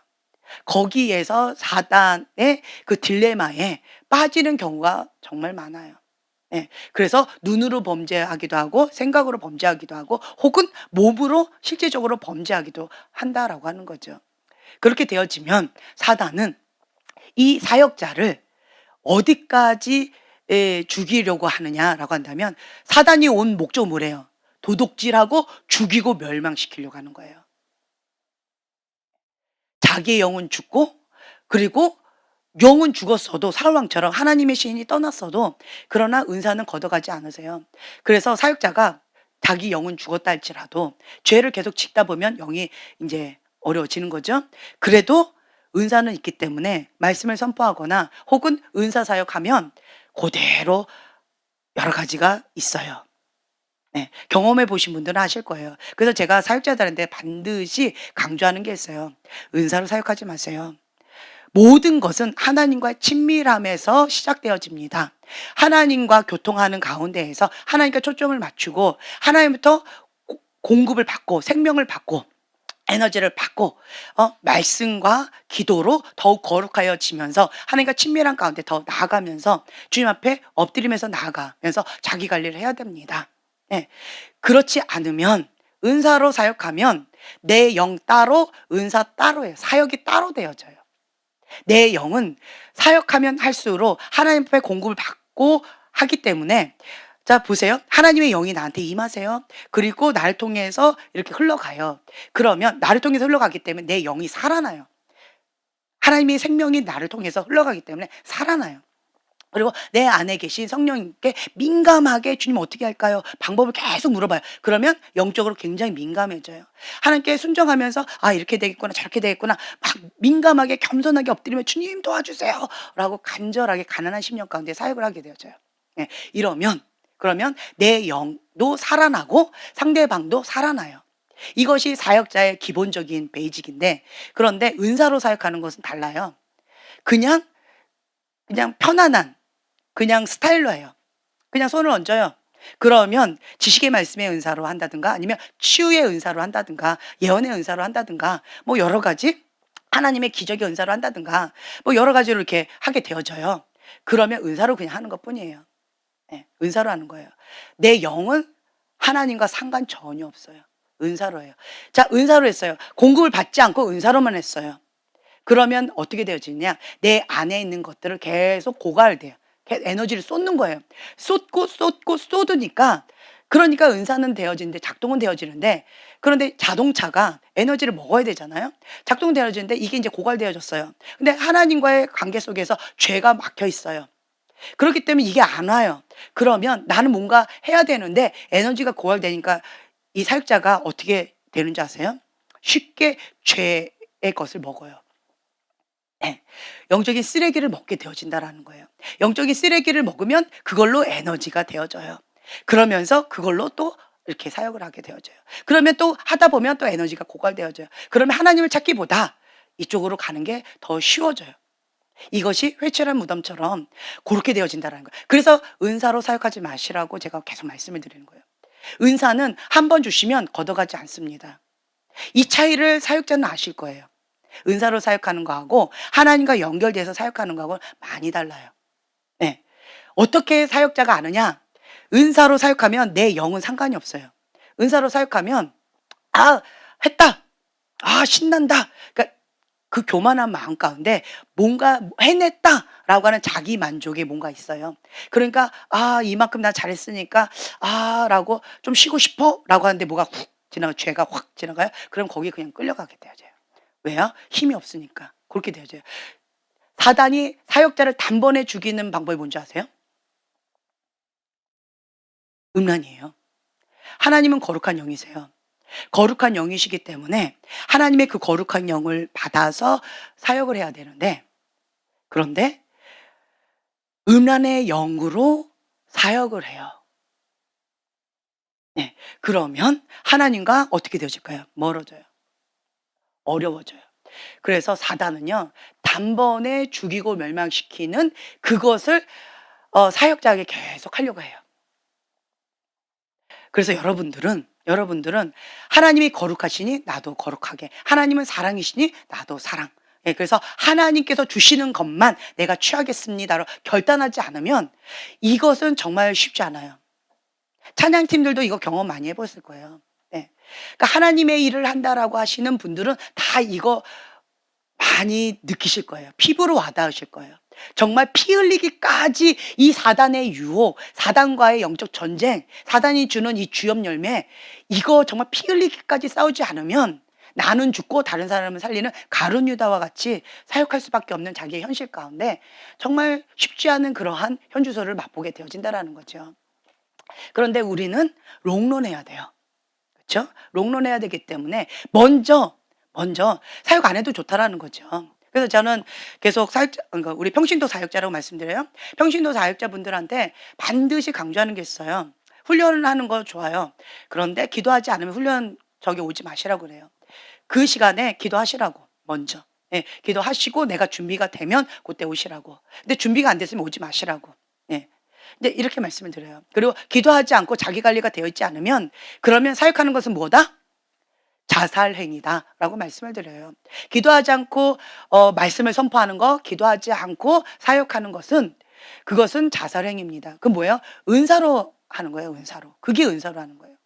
거기에서 사단의 그 딜레마에 빠지는 경우가 정말 많아요. 네, 그래서 눈으로 범죄하기도 하고 생각으로 범죄하기도 하고 혹은 몸으로 실제적으로 범죄하기도 한다라고 하는 거죠. 그렇게 되어지면 사단은 이 사역자를 어디까지 죽이려고 하느냐라고 한다면 사단이 온 목적은 뭐래요? 도둑질하고 죽이고 멸망시키려고 하는 거예요. 자기의 영은 죽고 그리고 영은 죽었어도 사울왕처럼 하나님의 시인이 떠났어도 그러나 은사는 걷어가지 않으세요. 그래서 사역자가 자기 영은 죽었다 할지라도 죄를 계속 짓다 보면 영이 이제 어려워지는 거죠. 그래도 은사는 있기 때문에 말씀을 선포하거나 혹은 은사 사역하면 그대로 여러 가지가 있어요. 네, 경험해 보신 분들은 아실 거예요. 그래서 제가 사역자들한테 반드시 강조하는 게 있어요. 은사로 사역하지 마세요. 모든 것은 하나님과의 친밀함에서 시작되어집니다. 하나님과 교통하는 가운데에서 하나님과 초점을 맞추고 하나님부터 공급을 받고 생명을 받고 에너지를 받고 말씀과 기도로 더욱 거룩하여지면서 하나님과 친밀한 가운데 더 나아가면서 주님 앞에 엎드리면서 나아가면서 자기 관리를 해야 됩니다. 네. 그렇지 않으면 은사로 사역하면 내 영 따로 은사 따로예요. 사역이 따로 되어져요. 내 영은 사역하면 할수록 하나님 앞에 공급을 받고 하기 때문에 자 보세요. 하나님의 영이 나한테 임하세요. 그리고 나를 통해서 이렇게 흘러가요. 그러면 나를 통해서 흘러가기 때문에 내 영이 살아나요. 하나님의 생명이 나를 통해서 흘러가기 때문에 살아나요. 그리고 내 안에 계신 성령님께 민감하게 주님 어떻게 할까요? 방법을 계속 물어봐요. 그러면 영적으로 굉장히 민감해져요. 하나님께 순종하면서 아 이렇게 되겠구나 저렇게 되겠구나 막 민감하게 겸손하게 엎드리면 주님 도와주세요 라고 간절하게 가난한 심령 가운데 사역을 하게 되어져요. 예, 이러면 그러면 내 영도 살아나고 상대방도 살아나요. 이것이 사역자의 기본적인 베이직인데 그런데 은사로 사역하는 것은 달라요. 그냥 편안한 그냥 스타일로 해요. 그냥 손을 얹어요. 그러면 지식의 말씀의 은사로 한다든가 아니면 치유의 은사로 한다든가 예언의 은사로 한다든가 뭐 여러 가지 하나님의 기적의 은사로 한다든가 뭐 여러 가지로 이렇게 하게 되어져요. 그러면 은사로 그냥 하는 것뿐이에요. 네, 은사로 하는 거예요. 내 영은 하나님과 상관 전혀 없어요. 은사로 해요. 자, 은사로 했어요. 공급을 받지 않고 은사로만 했어요. 그러면 어떻게 되어지냐? 내 안에 있는 것들을 계속 고갈돼요. 에너지를 쏟는 거예요. 쏟고 쏟으니까 그러니까 은사는 되어지는데 작동은 되어지는데 그런데 자동차가 에너지를 먹어야 되잖아요. 작동되어지는데 이게 이제 고갈되어졌어요. 근데 하나님과의 관계 속에서 죄가 막혀 있어요. 그렇기 때문에 이게 안 와요. 그러면 나는 뭔가 해야 되는데 에너지가 고갈되니까 이 사역자가 어떻게 되는지 아세요? 쉽게 죄의 것을 먹어요. 네. 영적인 쓰레기를 먹게 되어진다라는 거예요. 영적인 쓰레기를 먹으면 그걸로 에너지가 되어져요. 그러면서 그걸로 또 이렇게 사역을 하게 되어져요. 그러면 또 하다 보면 또 에너지가 고갈되어져요. 그러면 하나님을 찾기보다 이쪽으로 가는 게 더 쉬워져요. 이것이 회칠한 무덤처럼 그렇게 되어진다는 거예요. 그래서 은사로 사역하지 마시라고 제가 계속 말씀을 드리는 거예요. 은사는 한 번 주시면 걷어가지 않습니다. 이 차이를 사역자는 아실 거예요. 은사로 사역하는 거하고 하나님과 연결돼서 사역하는 거하고 많이 달라요. 네. 어떻게 사역자가 아느냐? 은사로 사역하면 내 영은 상관이 없어요. 은사로 사역하면 아 했다. 아 신난다. 그러니까 그 교만한 마음 가운데 뭔가 해냈다라고 하는 자기 만족이 뭔가 있어요. 그러니까 아 이만큼 나 잘했으니까 아라고 좀 쉬고 싶어라고 하는데 뭐가 훅 지나가 죄가 확 지나가요. 그럼 거기 그냥 끌려가게 되어져요. 왜요? 힘이 없으니까 그렇게 되어져요. 사단이 사역자를 단번에 죽이는 방법이 뭔지 아세요? 음란이에요. 하나님은 거룩한 영이세요. 거룩한 영이시기 때문에 하나님의 그 거룩한 영을 받아서 사역을 해야 되는데 그런데 음란의 영으로 사역을 해요. 네, 그러면 하나님과 어떻게 되어질까요? 멀어져요. 어려워져요. 그래서 사단은요 단번에 죽이고 멸망시키는 그것을 사역자에게 계속 하려고 해요. 그래서 여러분들은 하나님이 거룩하시니 나도 거룩하게, 하나님은 사랑이시니 나도 사랑. 예, 그래서 하나님께서 주시는 것만 내가 취하겠습니다로 결단하지 않으면 이것은 정말 쉽지 않아요. 찬양팀들도 이거 경험 많이 해보실 거예요. 예. 그러니까 하나님의 일을 한다라고 하시는 분들은 다 이거 많이 느끼실 거예요. 피부로 와닿으실 거예요. 정말 피 흘리기까지 이 사단의 유혹, 사단과의 영적 전쟁, 사단이 주는 이 주염 열매, 이거 정말 피 흘리기까지 싸우지 않으면 나는 죽고 다른 사람을 살리는 가룟 유다와 같이 사역할 수밖에 없는 자기의 현실 가운데 정말 쉽지 않은 그러한 현주소를 맛보게 되어진다는 거죠. 그런데 우리는 롱런해야 돼요. 그렇죠? 롱런해야 되기 때문에 먼저 사역 안 해도 좋다라는 거죠. 그래서 저는 계속 그러니까 우리 평신도 사역자라고 말씀드려요. 평신도 사역자분들한테 반드시 강조하는 게 있어요. 훈련을 하는 거 좋아요. 그런데 기도하지 않으면 훈련 저기 오지 마시라고 그래요. 그 시간에 기도하시라고 먼저. 예, 기도하시고 내가 준비가 되면 그때 오시라고. 근데 준비가 안 됐으면 오지 마시라고. 예. 근데 이렇게 말씀을 드려요. 그리고 기도하지 않고 자기 관리가 되어 있지 않으면 그러면 사역하는 것은 뭐다? 자살행위다라고 말씀을 드려요. 기도하지 않고 말씀을 선포하는 거, 기도하지 않고 사역하는 것은 그것은 자살행위입니다. 그 뭐예요? 은사로 하는 거예요. 은사로. 그게 은사로 하는 거예요.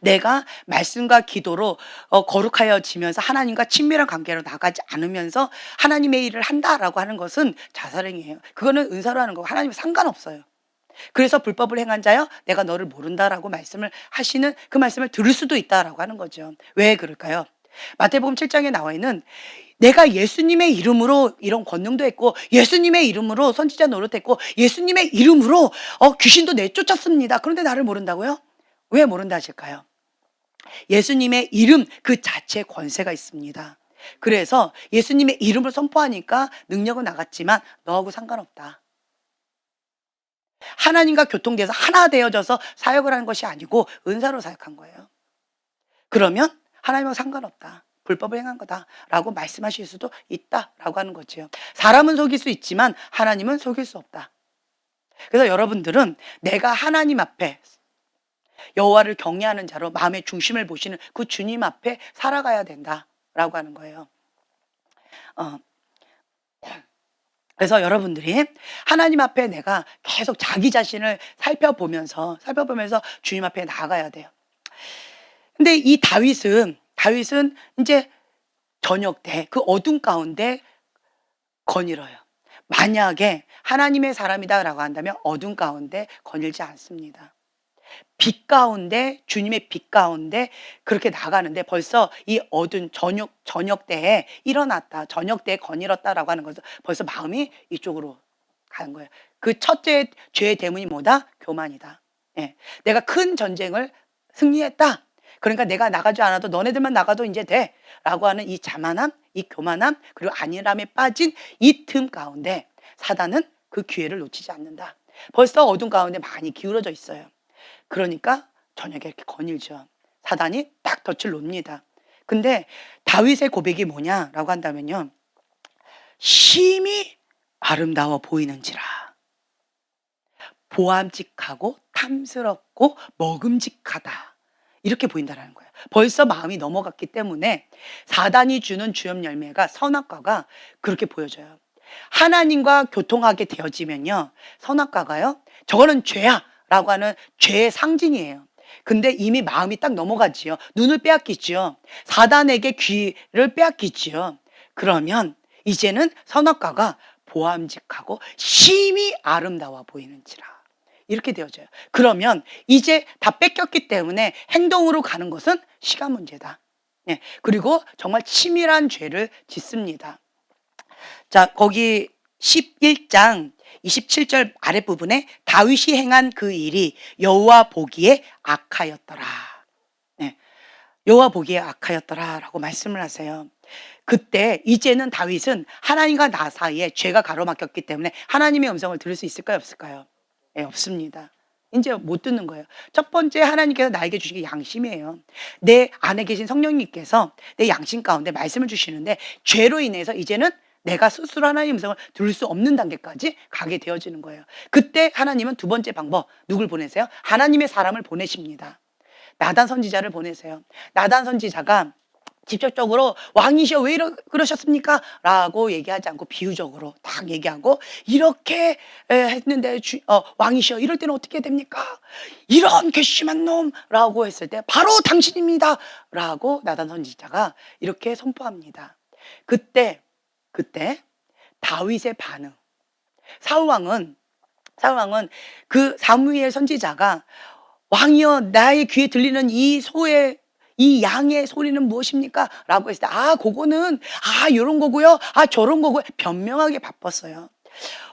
내가 말씀과 기도로 거룩하여지면서 하나님과 친밀한 관계로 나가지 않으면서 하나님의 일을 한다라고 하는 것은 자살행위예요. 그거는 은사로 하는 거고 하나님과 상관없어요. 그래서 불법을 행한 자여 내가 너를 모른다라고 말씀을 하시는 그 말씀을 들을 수도 있다라고 하는 거죠. 왜 그럴까요? 마태복음 7장에 나와 있는 내가 예수님의 이름으로 이런 권능도 했고 예수님의 이름으로 선지자 노릇했고 예수님의 이름으로 귀신도 내쫓았습니다. 그런데 나를 모른다고요? 왜 모른다 하실까요? 예수님의 이름 그 자체에 권세가 있습니다. 그래서 예수님의 이름을 선포하니까 능력은 나갔지만 너하고 상관없다. 하나님과 교통돼서 하나 되어져서 사역을 하는 것이 아니고 은사로 사역한 거예요. 그러면 하나님하고 상관없다. 불법을 행한 거다라고 말씀하실 수도 있다라고 하는 거죠. 사람은 속일 수 있지만 하나님은 속일 수 없다. 그래서 여러분들은 내가 하나님 앞에 여호와를 경외하는 자로 마음의 중심을 보시는 그 주님 앞에 살아가야 된다라고 하는 거예요. 그래서 여러분들이 하나님 앞에 내가 계속 자기 자신을 살펴보면서 주님 앞에 나아가야 돼요. 근데 이 다윗은 이제 저녁 때 그 어둠 가운데 거닐어요. 만약에 하나님의 사람이다라고 한다면 어둠 가운데 거닐지 않습니다. 빛 가운데, 주님의 빛 가운데 그렇게 나가는데 벌써 이 어두운 저녁 때에 일어났다, 저녁 때에 거닐었다라고 하는 것은 벌써 마음이 이쪽으로 가는 거예요. 그 첫째 죄의 대문이 뭐다? 교만이다. 예. 내가 큰 전쟁을 승리했다. 그러니까 내가 나가지 않아도 너네들만 나가도 이제 돼. 라고 하는 이 자만함, 이 교만함, 그리고 안일함에 빠진 이 틈 가운데 사단은 그 기회를 놓치지 않는다. 벌써 어둠 가운데 많이 기울어져 있어요. 그러니까 저녁에 이렇게 거닐죠. 사단이 딱 덫을 놓습니다. 근데 다윗의 고백이 뭐냐라고 한다면요. 심히 아름다워 보이는지라. 보암직하고 탐스럽고 먹음직하다. 이렇게 보인다는 거예요. 벌써 마음이 넘어갔기 때문에 사단이 주는 주염 열매가 선악과가 그렇게 보여져요. 하나님과 교통하게 되어지면요. 선악과가요. 저거는 죄야. 라고 하는 죄의 상징이에요. 근데 이미 마음이 딱 넘어가지요. 눈을 빼앗기지요. 사단에게 귀를 빼앗기지요. 그러면 이제는 선악과가 보암직하고 심히 아름다워 보이는지라. 이렇게 되어져요. 그러면 이제 다 뺏겼기 때문에 행동으로 가는 것은 시간 문제다. 네. 그리고 정말 치밀한 죄를 짓습니다. 자, 거기 11장 27절 아랫부분에 다윗이 행한 그 일이 여호와 보기에 악하였더라. 네. 여호와 보기에 악하였더라라고 말씀을 하세요. 그때 이제는 다윗은 하나님과 나 사이에 죄가 가로막혔기 때문에 하나님의 음성을 들을 수 있을까요, 없을까요? 네, 없습니다. 이제 못 듣는 거예요. 첫 번째 하나님께서 나에게 주신 게 양심이에요. 내 안에 계신 성령님께서 내 양심 가운데 말씀을 주시는데 죄로 인해서 이제는 내가 스스로 하나님의 음성을 들을 수 없는 단계까지 가게 되어지는 거예요. 그때 하나님은 두 번째 방법, 누굴 보내세요? 하나님의 사람을 보내십니다. 나단 선지자를 보내세요. 나단 선지자가 직접적으로 왕이시여 왜 그러셨습니까? 라고 얘기하지 않고 비유적으로 딱 얘기하고 이렇게 했는데 왕이시여 이럴 때는 어떻게 됩니까? 이런 괘씸한 놈! 라고 했을 때 바로 당신입니다! 라고 나단 선지자가 이렇게 선포합니다. 그때 다윗의 반응. 사울왕은 그 사무엘 선지자가 왕이여 나의 귀에 들리는 이 양의 소리는 무엇입니까? 라고 했을 때 그거는 요런 거고요. 저런 거고요. 변명하게 바빴어요.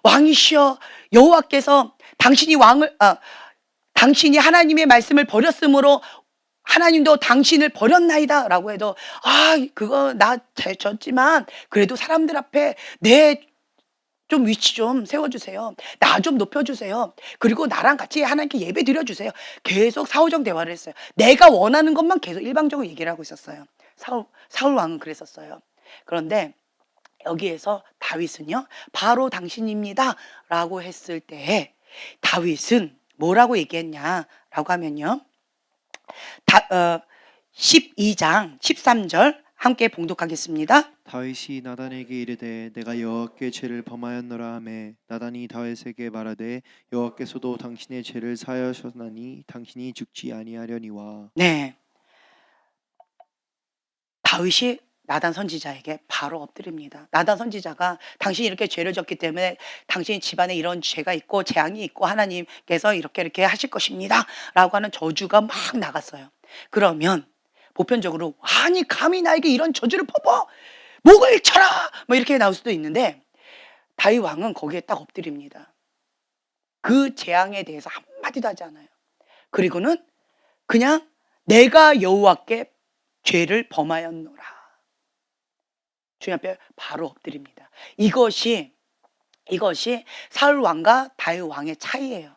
왕이시여 여호와께서 당신이 하나님의 말씀을 버렸으므로 하나님도 당신을 버렸나이다 라고 해도 그거 나 졌지만 그래도 사람들 앞에 내 좀 위치 좀 세워주세요. 나 좀 높여주세요. 그리고 나랑 같이 하나님께 예배 드려주세요. 계속 사후적 대화를 했어요. 내가 원하는 것만 계속 일방적으로 얘기를 하고 있었어요. 사울 왕은 그랬었어요. 그런데 여기에서 다윗은요. 바로 당신입니다 라고 했을 때 다윗은 뭐라고 얘기했냐라고 하면요. 12장 13절 함께 봉독하겠습니다. 다윗이 나단에게 이르되 내가 여호와께 죄를 범하였노라 하매 나단이 다윗에게 말하되 여호와께서도 당신의 죄를 사하셨나니 당신이 죽지 아니하려니와. 네, 다윗이 나단 선지자에게 바로 엎드립니다. 나단 선지자가 당신이 이렇게 죄를 졌기 때문에 당신 집안에 이런 죄가 있고 재앙이 있고 하나님께서 이렇게 하실 것입니다 라고 하는 저주가 막 나갔어요. 그러면 보편적으로 아니 감히 나에게 이런 저주를 퍼부어 목을 쳐라 뭐 이렇게 나올 수도 있는데 다윗 왕은 거기에 딱 엎드립니다. 그 재앙에 대해서 한마디도 하지 않아요. 그리고는 그냥 내가 여호와께 죄를 범하였노라. 주님 앞에 바로 엎드립니다. 이것이 사울 왕과 다윗 왕의 차이예요.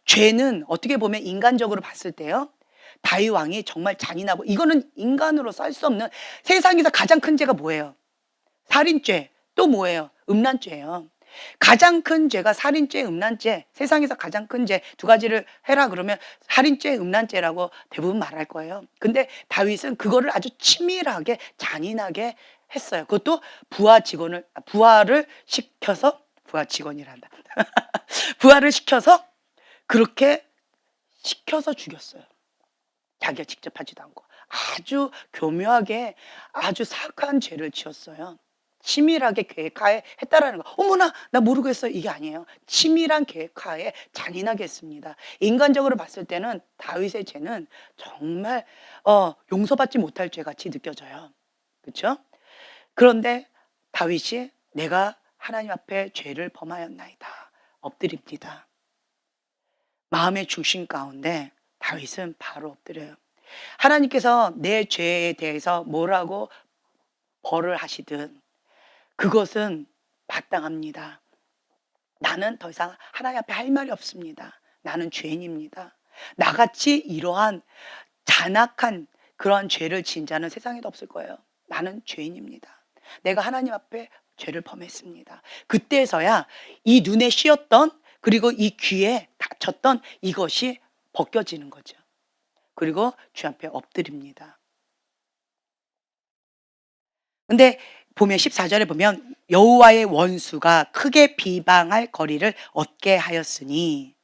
죄는 어떻게 보면 인간적으로 봤을 때요. 다윗 왕이 정말 잔인하고 이거는 인간으로서 할 수 없는 세상에서 가장 큰 죄가 뭐예요? 살인죄. 또 뭐예요? 음란죄예요. 가장 큰 죄가 살인죄, 음란죄. 세상에서 가장 큰 죄 두 가지를 해라 그러면 살인죄, 음란죄라고 대부분 말할 거예요. 근데 다윗은 그거를 아주 치밀하게 잔인하게 했어요. 그것도 부하를 시켜서 부하 직원이란다. 부하를 시켜서 그렇게 시켜서 죽였어요. 자기가 직접 하지도 않고 아주 교묘하게 아주 사악한 죄를 지었어요. 치밀하게 계획하에 했다라는 거. 어머나 나 모르고 했어요. 이게 아니에요. 치밀한 계획하에 잔인하게 했습니다. 인간적으로 봤을 때는 다윗의 죄는 정말 용서받지 못할 죄 같이 느껴져요. 그렇죠? 그런데 다윗이 내가 하나님 앞에 죄를 범하였나이다. 엎드립니다. 마음의 중심 가운데 다윗은 바로 엎드려요. 하나님께서 내 죄에 대해서 뭐라고 벌을 하시든 그것은 마땅합니다. 나는 더 이상 하나님 앞에 할 말이 없습니다. 나는 죄인입니다. 나같이 이러한 잔악한 그러한 죄를 지은 자는 세상에도 없을 거예요. 나는 죄인입니다. 내가 하나님 앞에 죄를 범했습니다. 그때서야 이 눈에 씌었던 그리고 이 귀에 닫혔던 이것이 벗겨지는 거죠. 그리고 주 앞에 엎드립니다. 근데 보면 14절에 보면 여호와의 원수가 크게 비방할 거리를 얻게 하였으니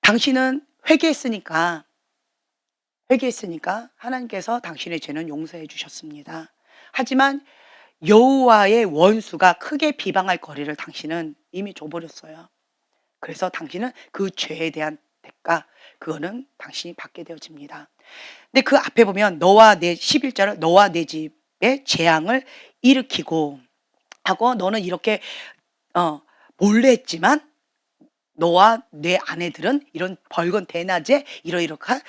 당신은 회개했으니까 하나님께서 당신의 죄는 용서해 주셨습니다. 하지만 여호와의 원수가 크게 비방할 거리를 당신은 이미 줘버렸어요. 그래서 당신은 그 죄에 대한 대가 그거는 당신이 받게 되어집니다. 근데 그 앞에 보면 11절을 너와 내 집에 재앙을 일으키고 하고 너는 이렇게 몰래 했지만 너와 내 아내들은 이런 벌건 대낮에 이러이러한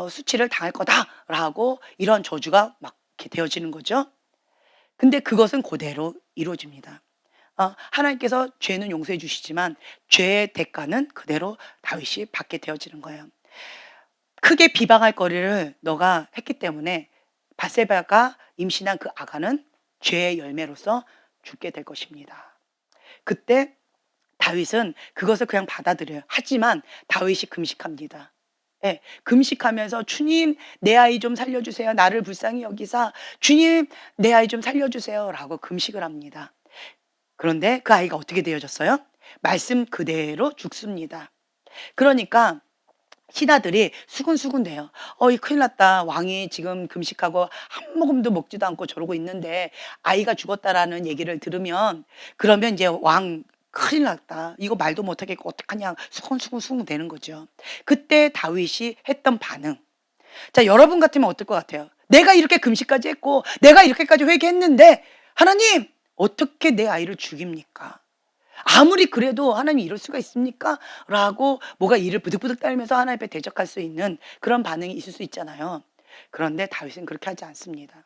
수치를 당할 거다라고 이런 저주가 막 이렇게 되어지는 거죠. 근데 그것은 그대로 이루어집니다. 하나님께서 죄는 용서해 주시지만 죄의 대가는 그대로 다윗이 받게 되어지는 거예요. 크게 비방할 거리를 너가 했기 때문에 밧세바가 임신한 그 아가는 죄의 열매로서 죽게 될 것입니다. 그때 다윗은 그것을 그냥 받아들여요. 하지만 다윗이 금식합니다. 예, 금식하면서 주님 내 아이 좀 살려주세요. 나를 불쌍히 여기사 주님 내 아이 좀 살려주세요 라고 금식을 합니다. 그런데 그 아이가 어떻게 되어졌어요? 말씀 그대로 죽습니다. 그러니까 신하들이 수군수군대요. 이 큰일 났다. 왕이 지금 금식하고 한 모금도 먹지도 않고 저러고 있는데 아이가 죽었다라는 얘기를 들으면 그러면 이제 왕 큰일 났다. 이거 말도 못하겠고 어떡하냐. 수군수군 되는 거죠. 그때 다윗이 했던 반응. 자, 여러분 같으면 어떨 것 같아요? 내가 이렇게 금식까지 했고 내가 이렇게까지 회개했는데 하나님 어떻게 내 아이를 죽입니까? 아무리 그래도 하나님 이럴 수가 있습니까? 라고 뭐가 이를 부득부득 떨면서 하나님 앞에 대적할 수 있는 그런 반응이 있을 수 있잖아요. 그런데 다윗은 그렇게 하지 않습니다.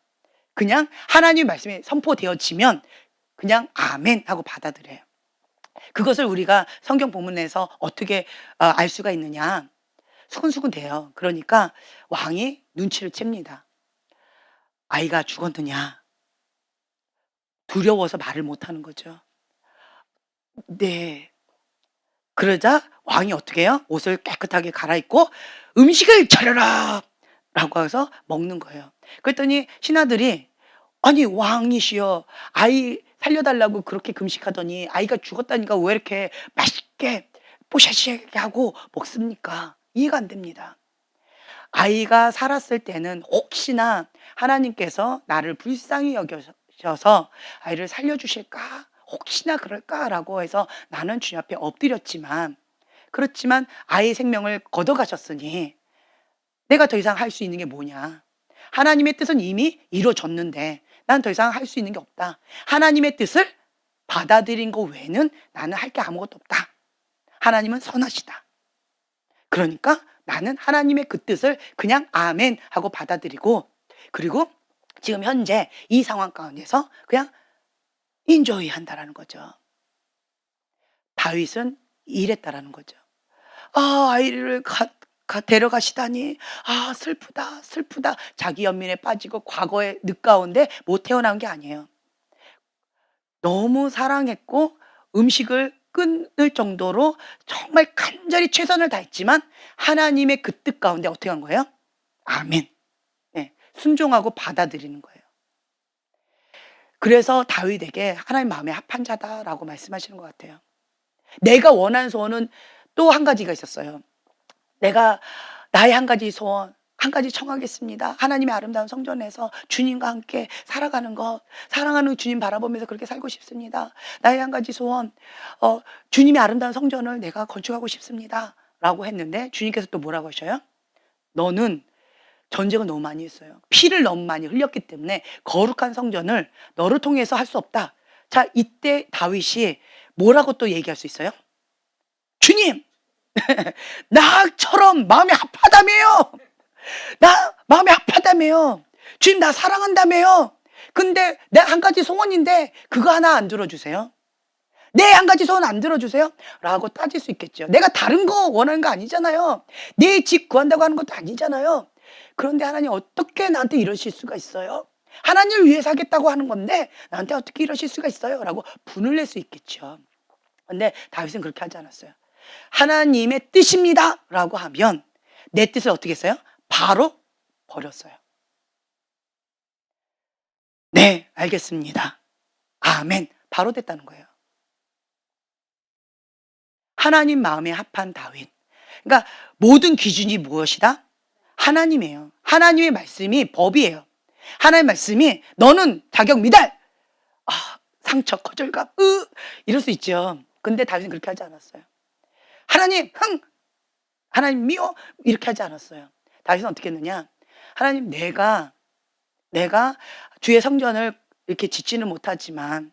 그냥 하나님 말씀이 선포되어지면 그냥 아멘 하고 받아들여요. 그것을 우리가 성경 본문에서 어떻게 알 수가 있느냐? 수근수근 돼요. 그러니까 왕이 눈치를 챕니다. 아이가 죽었느냐? 두려워서 말을 못하는 거죠. 네. 그러자 왕이 어떻게 해요? 옷을 깨끗하게 갈아입고 음식을 차려라! 라고 해서 먹는 거예요. 그랬더니 신하들이 아니 왕이시여 아이 살려달라고 그렇게 금식하더니 아이가 죽었다니까 왜 이렇게 맛있게 뽀샤시하게 하고 먹습니까? 이해가 안 됩니다. 아이가 살았을 때는 혹시나 하나님께서 나를 불쌍히 여겨셔서 아이를 살려주실까? 혹시나 그럴까라고 해서 나는 주님 앞에 엎드렸지만 그렇지만 아이의 생명을 걷어가셨으니 내가 더 이상 할 수 있는 게 뭐냐? 하나님의 뜻은 이미 이루어졌는데 난 더 이상 할 수 있는 게 없다. 하나님의 뜻을 받아들인 거 외에는 나는 할 게 아무것도 없다. 하나님은 선하시다. 그러니까 나는 하나님의 그 뜻을 그냥 아멘 하고 받아들이고, 그리고 지금 현재 이 상황 가운데서 그냥 인조이 한다라는 거죠. 다윗은 이랬다라는 거죠. 아이를 데려가시다니, 슬프다 슬프다. 자기 연민에 빠지고 과거의 늪 가운데 못 태어난 게 아니에요. 너무 사랑했고 음식을 끊을 정도로 정말 간절히 최선을 다했지만 하나님의 그 뜻 가운데 어떻게 한 거예요? 아멘. 네, 순종하고 받아들이는 거예요. 그래서 다윗에게 하나님 마음에 합한 자다라고 말씀하시는 것 같아요. 내가 원하는 소원은 또 한 가지가 있었어요. 내가 나의 한 가지 소원, 한 가지 청하겠습니다. 하나님의 아름다운 성전에서 주님과 함께 살아가는 것, 사랑하는 주님 바라보면서 그렇게 살고 싶습니다. 나의 한 가지 소원, 주님의 아름다운 성전을 내가 건축하고 싶습니다. 라고 했는데 주님께서 또 뭐라고 하셔요? 너는 전쟁을 너무 많이 했어요. 피를 너무 많이 흘렸기 때문에 거룩한 성전을 너를 통해서 할 수 없다. 자, 이때 다윗이 뭐라고 또 얘기할 수 있어요? 주님! 나처럼 마음이 아파다며요. 나 마음이 아파다며요. 주님 나 사랑한다며요. 근데 내 한 가지 소원인데 그거 하나 안 들어주세요. 내 한 가지 소원 안 들어주세요? 라고 따질 수 있겠죠. 내가 다른 거 원하는 거 아니잖아요. 내 집 구한다고 하는 것도 아니잖아요. 그런데 하나님 어떻게 나한테 이러실 수가 있어요? 하나님을 위해서 하겠다고 하는 건데 나한테 어떻게 이러실 수가 있어요? 라고 분을 낼 수 있겠죠. 근데 다윗은 그렇게 하지 않았어요. 하나님의 뜻입니다 라고 하면 내 뜻을 어떻게 했어요? 바로 버렸어요. 네, 알겠습니다. 아멘. 바로 됐다는 거예요. 하나님 마음에 합한 다윗. 그러니까 모든 기준이 무엇이다? 하나님이에요. 하나님의 말씀이 법이에요. 하나님의 말씀이 너는 자격 미달. 상처, 거절감, 이럴 수 있죠. 근데 다윗은 그렇게 하지 않았어요. 하나님, 하나님 미워, 이렇게 하지 않았어요. 다윗은 어떻게 했느냐? 하나님, 내가 주의 성전을 이렇게 짓지는 못하지만,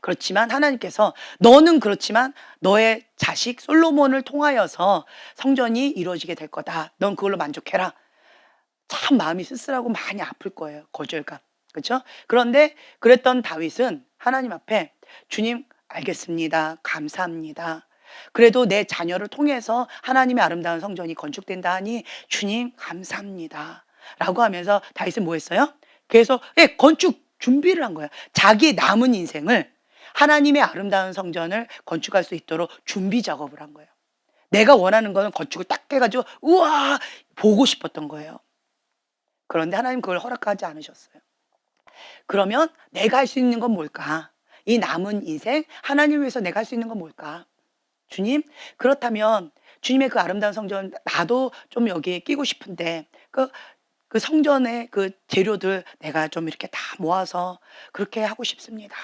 그렇지만 하나님께서 너는 그렇지만 너의 자식 솔로몬을 통하여서 성전이 이루어지게 될 거다. 넌 그걸로 만족해라. 참 마음이 쓸쓸하고 많이 아플 거예요. 거절감. 그렇죠? 그런데 그랬던 다윗은 하나님 앞에 주님 알겠습니다. 감사합니다. 그래도 내 자녀를 통해서 하나님의 아름다운 성전이 건축된다 하니 주님 감사합니다. 라고 하면서 다윗은 뭐 했어요? 그래서 건축 준비를 한 거예요. 자기의 남은 인생을 하나님의 아름다운 성전을 건축할 수 있도록 준비 작업을 한 거예요. 내가 원하는 거는 건축을 딱 해가지고 우와 보고 싶었던 거예요. 그런데 하나님 그걸 허락하지 않으셨어요. 그러면 내가 할 수 있는 건 뭘까? 이 남은 인생 하나님을 위해서 내가 할 수 있는 건 뭘까? 주님, 그렇다면 주님의 그 아름다운 성전 나도 좀 여기에 끼고 싶은데 그 성전의 그 재료들 내가 좀 이렇게 다 모아서 그렇게 하고 싶습니다.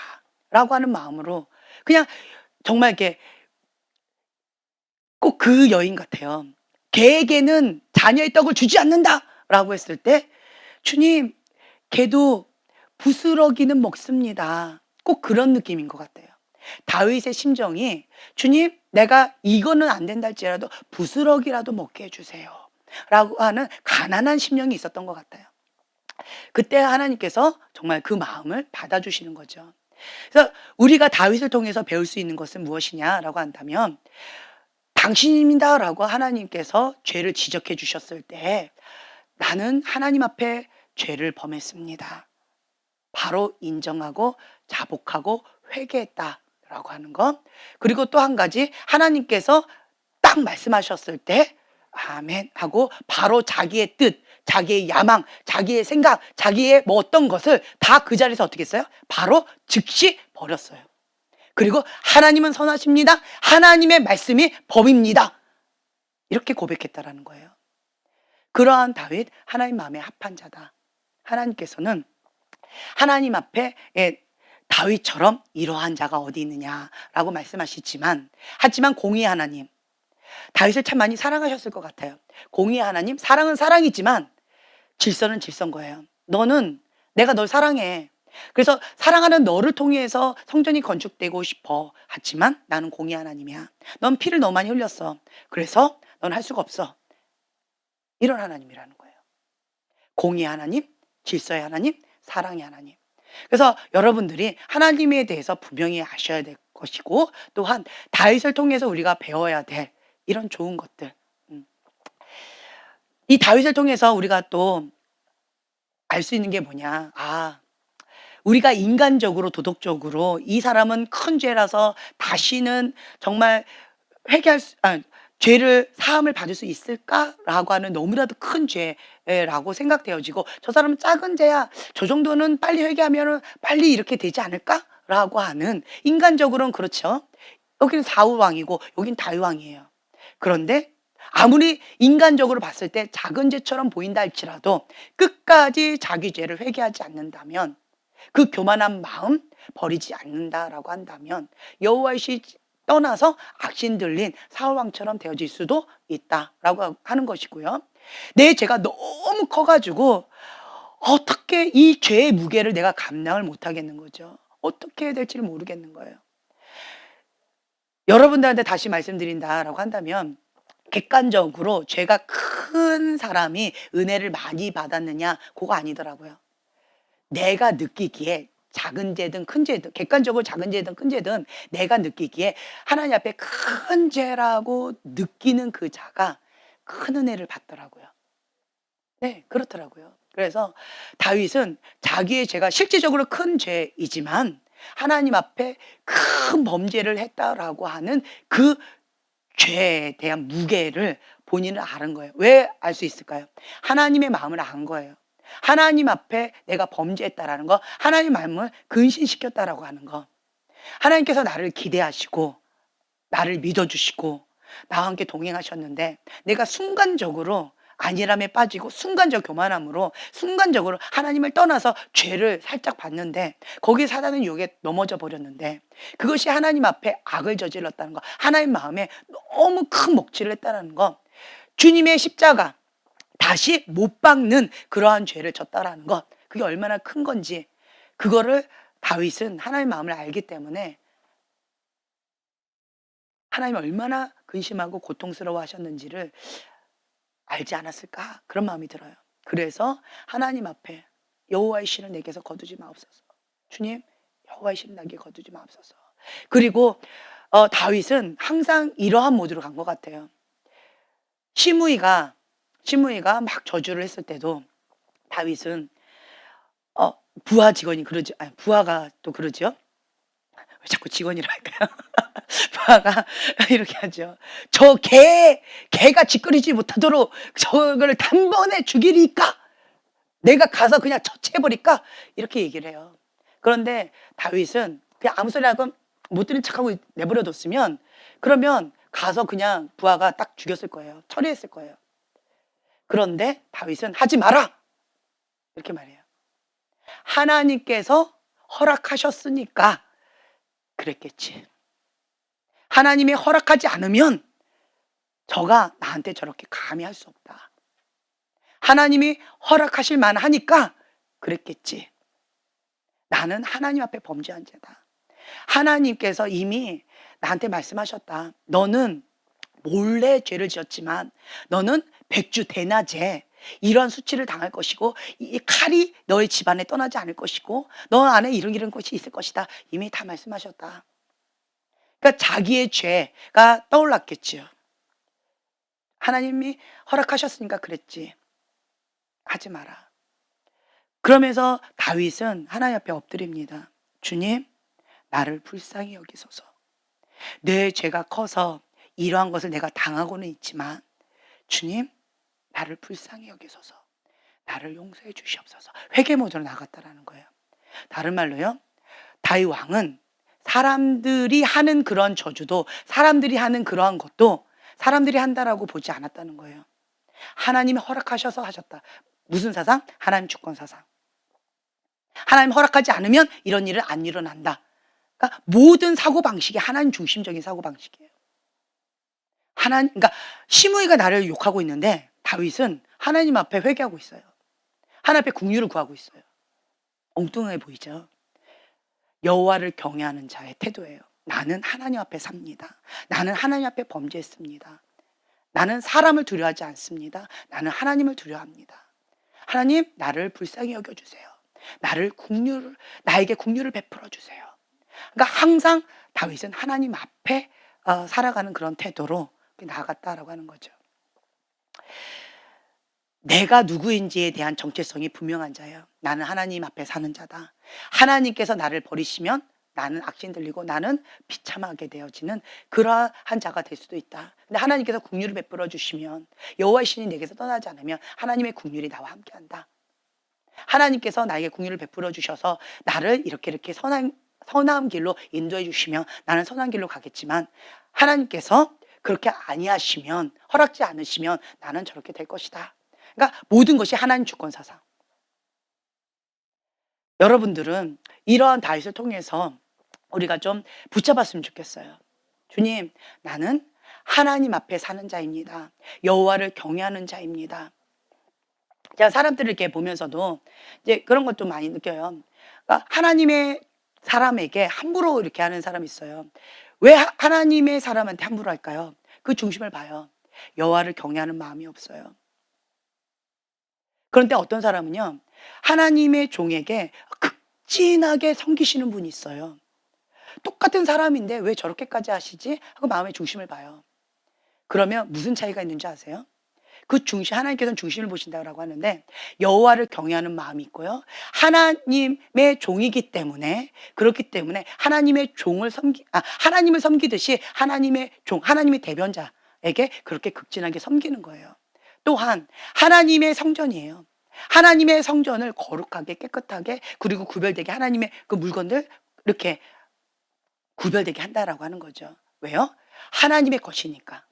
라고 하는 마음으로 그냥 정말 이렇게 꼭 그 여인 같아요. 개에게는 자녀의 떡을 주지 않는다. 라고 했을 때 주님, 개도 부스러기는 먹습니다. 꼭 그런 느낌인 것 같아요. 다윗의 심정이 주님, 내가 이거는 안 된다 할지라도 부스러기라도 먹게 해주세요. 라고 하는 가난한 심령이 있었던 것 같아요. 그때 하나님께서 정말 그 마음을 받아주시는 거죠. 그래서 우리가 다윗을 통해서 배울 수 있는 것은 무엇이냐라고 한다면 당신입니다 라고 하나님께서 죄를 지적해 주셨을 때 나는 하나님 앞에 죄를 범했습니다. 바로 인정하고 자복하고 회개했다라고 하는 것. 그리고 또 한 가지 하나님께서 딱 말씀하셨을 때 아멘 하고 바로 자기의 뜻, 자기의 야망, 자기의 생각, 자기의 뭐 어떤 것을 다 그 자리에서 어떻게 했어요? 바로 즉시 버렸어요. 그리고 하나님은 선하십니다. 하나님의 말씀이 법입니다. 이렇게 고백했다라는 거예요. 그러한 다윗, 하나님 마음에 합한 자다. 하나님께서는 하나님 앞에 다윗처럼 이러한 자가 어디 있느냐라고 말씀하시지만 하지만 공의 하나님, 다윗을 참 많이 사랑하셨을 것 같아요. 공의의 하나님, 사랑은 사랑이지만 질서는 질서인 거예요. 너는 내가 널 사랑해. 그래서 사랑하는 너를 통해서 성전이 건축되고 싶어. 하지만 나는 공의의 하나님이야. 넌 피를 너무 많이 흘렸어. 그래서 넌 할 수가 없어. 이런 하나님이라는 거예요. 공의의 하나님, 질서의 하나님, 사랑의 하나님. 그래서 여러분들이 하나님에 대해서 분명히 아셔야 될 것이고, 또한 다윗을 통해서 우리가 배워야 될 이런 좋은 것들. 이 다윗을 통해서 우리가 또 알 수 있는 게 뭐냐. 우리가 인간적으로 도덕적으로 이 사람은 큰 죄라서 다시는 정말 회개할 수, 죄를 사함을 받을 수 있을까라고 하는 너무나도 큰 죄라고 생각되어지고, 저 사람은 작은 죄야, 저 정도는 빨리 회개하면 빨리 이렇게 되지 않을까라고 하는, 인간적으로는 그렇죠. 여기는 사울 왕이고 여긴 다윗 왕이에요. 그런데 아무리 인간적으로 봤을 때 작은 죄처럼 보인다 할지라도 끝까지 자기 죄를 회개하지 않는다면, 그 교만한 마음 버리지 않는다라고 한다면 여호와의 시 떠나서 악신 들린 사울 왕처럼 되어질 수도 있다라고 하는 것이고요. 내 죄가 너무 커가지고 어떻게 이 죄의 무게를 내가 감당을 못하겠는 거죠. 어떻게 해야 될지를 모르겠는 거예요. 여러분들한테 다시 말씀드린다라고 한다면, 객관적으로 죄가 큰 사람이 은혜를 많이 받았느냐, 그거 아니더라고요. 내가 느끼기에 작은 죄든 큰 죄든, 객관적으로 작은 죄든 큰 죄든 내가 느끼기에 하나님 앞에 큰 죄라고 느끼는 그 자가 큰 은혜를 받더라고요. 네, 그렇더라고요. 그래서 다윗은 자기의 죄가 실질적으로 큰 죄이지만 하나님 앞에 큰 범죄를 했다라고 하는 그 죄에 대한 무게를 본인은 아는 거예요. 왜 알 수 있을까요? 하나님의 마음을 안 거예요. 하나님 앞에 내가 범죄했다라는 거, 하나님 마음을 근신시켰다라고 하는 거. 하나님께서 나를 기대하시고 나를 믿어주시고 나와 함께 동행하셨는데, 내가 순간적으로 안일함에 빠지고 순간적 교만함으로 순간적으로 하나님을 떠나서 죄를 살짝 봤는데, 거기에 사단은 유혹에 넘어져 버렸는데, 그것이 하나님 앞에 악을 저질렀다는 거, 하나님 마음에 너무 큰 먹칠을 했다는 거, 주님의 십자가 다시 못 박는 그러한 죄를 졌다라는 것, 그게 얼마나 큰 건지, 그거를 다윗은 하나님 마음을 알기 때문에 하나님이 얼마나 근심하고 고통스러워 하셨는지를 알지 않았을까, 그런 마음이 들어요. 그래서 하나님 앞에 여호와의 신을 내게서 거두지 마옵소서. 주님, 여호와의 신을 내게 거두지 마옵소서. 그리고 다윗은 항상 이러한 모드로 간 것 같아요. 시므이가 막 저주를 했을 때도 다윗은 부하 직원이 그러지, 부하가 또 그러죠. 왜 자꾸 직원이라 할까요? 부하가 이렇게 하죠. 저 개가 짓거리지 못하도록 저걸 단번에 죽이리까? 내가 가서 그냥 처치해버릴까? 이렇게 얘기를 해요. 그런데 다윗은 그냥 아무 소리 하고 못 들은 척하고 내버려뒀으면, 그러면 가서 그냥 부하가 딱 죽였을 거예요. 처리했을 거예요. 그런데 다윗은 하지 마라! 이렇게 말해요. 하나님께서 허락하셨으니까 그랬겠지. 하나님이 허락하지 않으면 저가 나한테 저렇게 감히 할 수 없다. 하나님이 허락하실 만하니까 그랬겠지. 나는 하나님 앞에 범죄한 죄다. 하나님께서 이미 나한테 말씀하셨다. 너는 몰래 죄를 지었지만 너는 백주 대낮에 이런 수치를 당할 것이고, 이 칼이 너의 집안에 떠나지 않을 것이고, 너 안에 이런 것이 있을 것이다. 이미 다 말씀하셨다. 그러니까 자기의 죄가 떠올랐겠지요. 하나님이 허락하셨으니까 그랬지. 하지 마라. 그러면서 다윗은 하나님 앞에 엎드립니다. 주님, 나를 불쌍히 여기소서. 내 죄가 커서 이러한 것을 내가 당하고는 있지만 주님, 나를 불쌍히 여기소서. 나를 용서해 주시옵소서. 회개 모드로 나갔다라는 거예요. 다른 말로요, 다윗 왕은 사람들이 하는 그런 저주도, 사람들이 하는 그러한 것도 사람들이 한다라고 보지 않았다는 거예요. 하나님이 허락하셔서 하셨다. 무슨 사상? 하나님 주권 사상. 하나님 허락하지 않으면 이런 일은 안 일어난다. 그러니까 모든 사고방식이 하나님 중심적인 사고방식이에요. 그러니까 시므이가 나를 욕하고 있는데 다윗은 하나님 앞에 회개하고 있어요. 하나님 앞에 긍휼을 구하고 있어요. 엉뚱해 보이죠? 여호와를 경외하는 자의 태도예요. 나는 하나님 앞에 삽니다. 나는 하나님 앞에 범죄했습니다. 나는 사람을 두려워하지 않습니다. 나는 하나님을 두려워합니다. 하나님, 나를 불쌍히 여겨주세요. 나에게 긍휼을 베풀어 주세요. 그러니까 항상 다윗은 하나님 앞에 살아가는 그런 태도로 나아갔다라고 하는 거죠. 내가 누구인지에 대한 정체성이 분명한 자예요. 나는 하나님 앞에 사는 자다. 하나님께서 나를 버리시면 나는 악신 들리고 나는 비참하게 되어지는 그러한 자가 될 수도 있다. 근데 하나님께서 긍휼을 베풀어 주시면, 여호와의 신이 내게서 떠나지 않으면 하나님의 긍휼이 나와 함께한다. 하나님께서 나에게 긍휼을 베풀어 주셔서 나를 이렇게 선한 길로 인도해 주시면 나는 선한 길로 가겠지만, 하나님께서 그렇게 아니하시면, 허락지 않으시면 나는 저렇게 될 것이다. 그러니까 모든 것이 하나님 주권 사상. 여러분들은 이러한 다윗을 통해서 우리가 좀 붙잡았으면 좋겠어요. 주님, 나는 하나님 앞에 사는 자입니다. 여호와를 경외하는 자입니다. 제가 사람들을 이렇게 보면서도 이제 그런 것 좀 많이 느껴요. 그러니까 하나님의 사람에게 함부로 이렇게 하는 사람이 있어요. 왜 하나님의 사람한테 함부로 할까요? 그 중심을 봐요. 여호와를 경외하는 마음이 없어요. 그런데 어떤 사람은요, 하나님의 종에게 극진하게 섬기시는 분이 있어요. 똑같은 사람인데 왜 저렇게까지 하시지? 하고 마음의 중심을 봐요. 그러면 무슨 차이가 있는지 아세요? 그 중심, 하나님께서는 중심을 보신다고 하는데, 여호와를 경외하는 마음이 있고요, 하나님의 종이기 때문에, 그렇기 때문에 하나님을 섬기듯이 하나님의 종, 하나님의 대변자에게 그렇게 극진하게 섬기는 거예요. 또한 하나님의 성전이에요. 하나님의 성전을 거룩하게 깨끗하게, 그리고 구별되게 하나님의 그 물건들 이렇게 구별되게 한다라고 하는 거죠. 왜요? 하나님의 것이니까.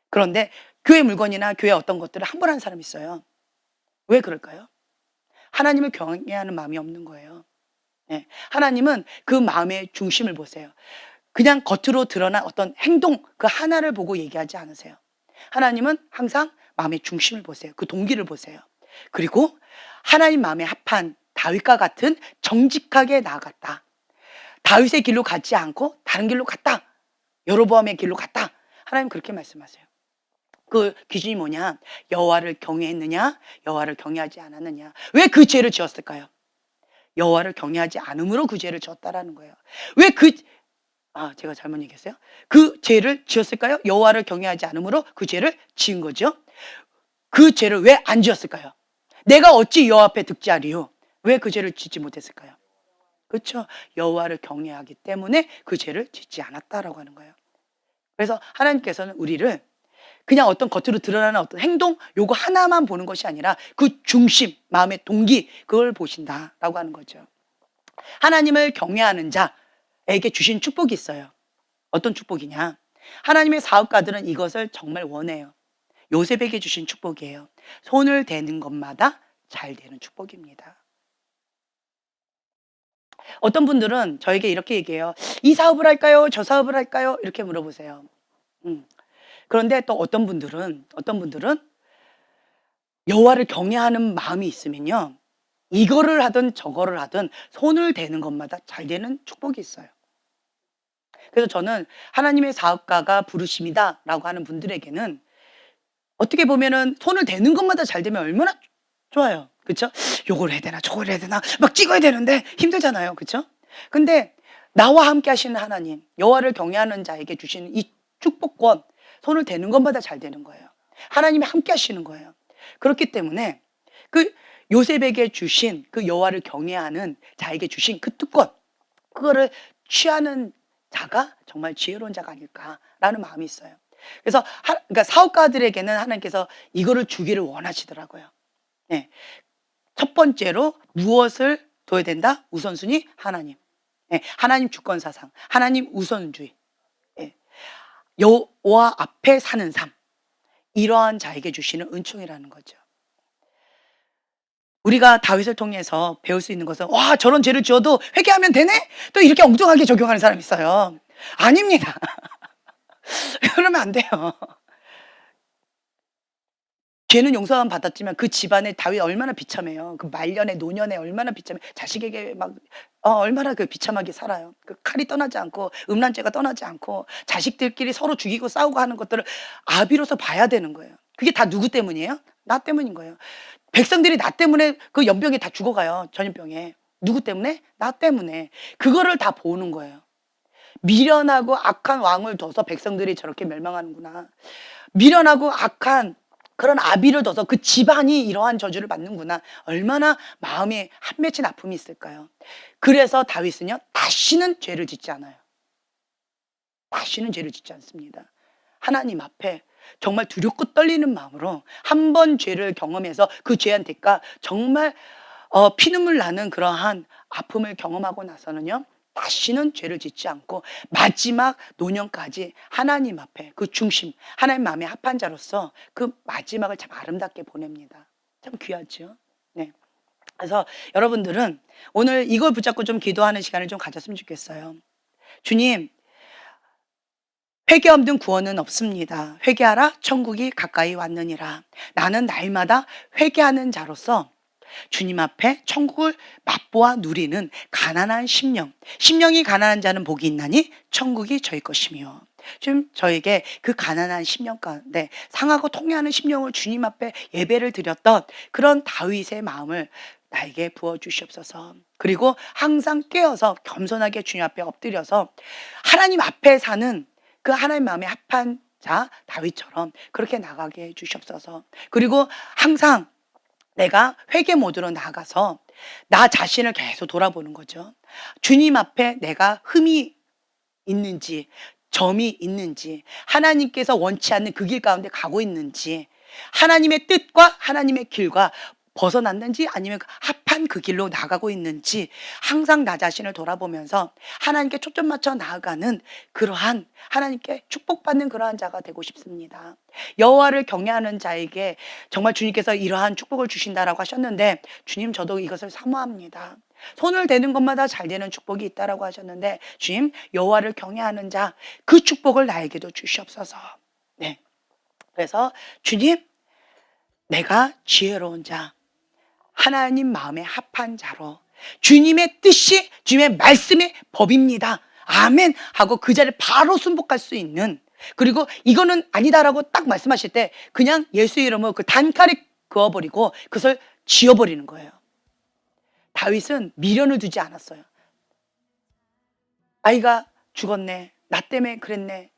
그런데 교회 물건이나 교회 어떤 것들을 함부로 하는 사람이 있어요. 왜 그럴까요? 하나님을 경외하는 마음이 없는 거예요. 네. 하나님은 그 마음의 중심을 보세요. 그냥 겉으로 드러난 어떤 행동 그 하나를 보고 얘기하지 않으세요. 하나님은 항상 마음의 중심을 보세요. 그 동기를 보세요. 그리고 하나님 마음에 합한 다윗과 같은 정직하게 나아갔다. 다윗의 길로 가지 않고 다른 길로 갔다. 여로보암의 길로 갔다. 하나님 그렇게 말씀하세요. 그 기준이 뭐냐? 여호와를 경외했느냐? 여호와를 경외하지 않았느냐? 왜 그 죄를 지었을까요? 여호와를 경외하지 않음으로 그 죄를 지었다라는 거예요. 왜 제가 잘못 얘기했어요? 그 죄를 지었을까요? 여호와를 경외하지 않음으로 그 죄를 지은 거죠. 그 죄를 왜 안 지었을까요? 내가 어찌 여호와 앞에 득죄하리요? 왜 그 죄를 짓지 못했을까요? 그렇죠. 여호와를 경외하기 때문에 그 죄를 짓지 않았다라고 하는 거예요. 그래서 하나님께서는 우리를 그냥 어떤 겉으로 드러나는 어떤 행동 요거 하나만 보는 것이 아니라 그 중심, 마음의 동기 그걸 보신다라고 하는 거죠. 하나님을 경외하는 자에게 주신 축복이 있어요. 어떤 축복이냐? 하나님의 사업가들은 이것을 정말 원해요. 요셉에게 주신 축복이에요. 손을 대는 것마다 잘 되는 축복입니다. 어떤 분들은 저에게 이렇게 얘기해요. 이 사업을 할까요? 저 사업을 할까요? 이렇게 물어보세요. 그런데 또 어떤 분들은 여호와를 경외하는 마음이 있으면요, 이거를 하든 저거를 하든 손을 대는 것마다 잘 되는 축복이 있어요. 그래서 저는 하나님의 사업가가 부르심이다 라고 하는 분들에게는 어떻게 보면은 손을 대는 것마다 잘 되면 얼마나 좋아요. 그렇죠? 요걸 해야 되나 저걸 해야 되나 막 찍어야 되는데 힘들잖아요. 그렇죠? 근데 나와 함께 하시는 하나님, 여호와를 경외하는 자에게 주시는 이 축복권, 손을 대는 것마다 잘 되는 거예요. 하나님이 함께 하시는 거예요. 그렇기 때문에 그 요셉에게 주신 그 여호와를 경외하는 자에게 주신 그 특권, 그거를 취하는 자가 정말 지혜로운 자가 아닐까라는 마음이 있어요. 그래서 그러니까 사업가들에게는 하나님께서 이거를 주기를 원하시더라고요. 네. 첫 번째로 무엇을 둬야 된다? 우선순위 하나님. 네. 하나님 주권 사상, 하나님 우선주의. 네. 여호와 앞에 사는 삶. 이러한 자에게 주시는 은총이라는 거죠. 우리가 다윗을 통해서 배울 수 있는 것은, 와, 저런 죄를 지어도 회개하면 되네? 또 이렇게 엉뚱하게 적용하는 사람이 있어요. 아닙니다. 그러면 안 돼요. 죄는 용서만 받았지만 그 집안에 다윗 얼마나 비참해요. 그 말년에 노년에 얼마나 비참해. 자식에게 막 얼마나 그 비참하게 살아요. 그 칼이 떠나지 않고 음란죄가 떠나지 않고 자식들끼리 서로 죽이고 싸우고 하는 것들을 아비로서 봐야 되는 거예요. 그게 다 누구 때문이에요? 나 때문인 거예요. 백성들이 나 때문에 그 연병에 다 죽어가요. 전염병에. 누구 때문에? 나 때문에. 그거를 다 보는 거예요. 미련하고 악한 왕을 둬서 백성들이 저렇게 멸망하는구나. 미련하고 악한 그런 아비를 둬서 그 집안이 이러한 저주를 받는구나. 얼마나 마음에 한 맺힌 아픔이 있을까요? 그래서 다윗은요, 다시는 죄를 짓지 않아요. 다시는 죄를 짓지 않습니다. 하나님 앞에 정말 두렵고 떨리는 마음으로 한 번 죄를 경험해서 그 죄한 대가 정말 피눈물 나는 그러한 아픔을 경험하고 나서는요, 다시는 죄를 짓지 않고 마지막 노년까지 하나님 앞에 그 중심, 하나님 마음에 합한 자로서 그 마지막을 참 아름답게 보냅니다. 참 귀하죠. 네. 그래서 여러분들은 오늘 이걸 붙잡고 좀 기도하는 시간을 좀 가졌으면 좋겠어요. 주님, 회개 없는 구원은 없습니다. 회개하라, 천국이 가까이 왔느니라. 나는 날마다 회개하는 자로서 주님 앞에 천국을 맛보아 누리는 가난한 심령. 심령이 가난한 자는 복이 있나니 천국이 저희 것이며. 지금 저에게 그 가난한 심령 가운데 상하고 통해하는 심령을 주님 앞에 예배를 드렸던 그런 다윗의 마음을 나에게 부어주시옵소서. 그리고 항상 깨어서 겸손하게 주님 앞에 엎드려서 하나님 앞에 사는 그 하나님 마음에 합한 자 다윗처럼 그렇게 나가게 해 주시옵소서. 그리고 항상 내가 회개 모드로 나가서 나 자신을 계속 돌아보는 거죠. 주님 앞에 내가 흠이 있는지, 점이 있는지, 하나님께서 원치 않는 그 길 가운데 가고 있는지, 하나님의 뜻과 하나님의 길과 벗어났는지 아니면 합한 그 길로 나가고 있는지 항상 나 자신을 돌아보면서 하나님께 초점 맞춰 나아가는 그러한 하나님께 축복받는 그러한 자가 되고 싶습니다. 여호와를 경외하는 자에게 정말 주님께서 이러한 축복을 주신다라고 하셨는데 주님 저도 이것을 사모합니다. 손을 대는 것마다 잘 되는 축복이 있다라고 하셨는데 주님 여호와를 경외하는 자 그 축복을 나에게도 주시옵소서. 네. 그래서 주님 내가 지혜로운 자 하나님 마음에 합한 자로 주님의 뜻이 주님의 말씀의 법입니다. 아멘 하고 그 자리에 바로 순복할 수 있는 그리고 이거는 아니다라고 딱 말씀하실 때 그냥 예수 이름으로 그 단칼에 그어버리고 그것을 지워버리는 거예요. 다윗은 미련을 두지 않았어요. 아이가 죽었네. 나 때문에 그랬네.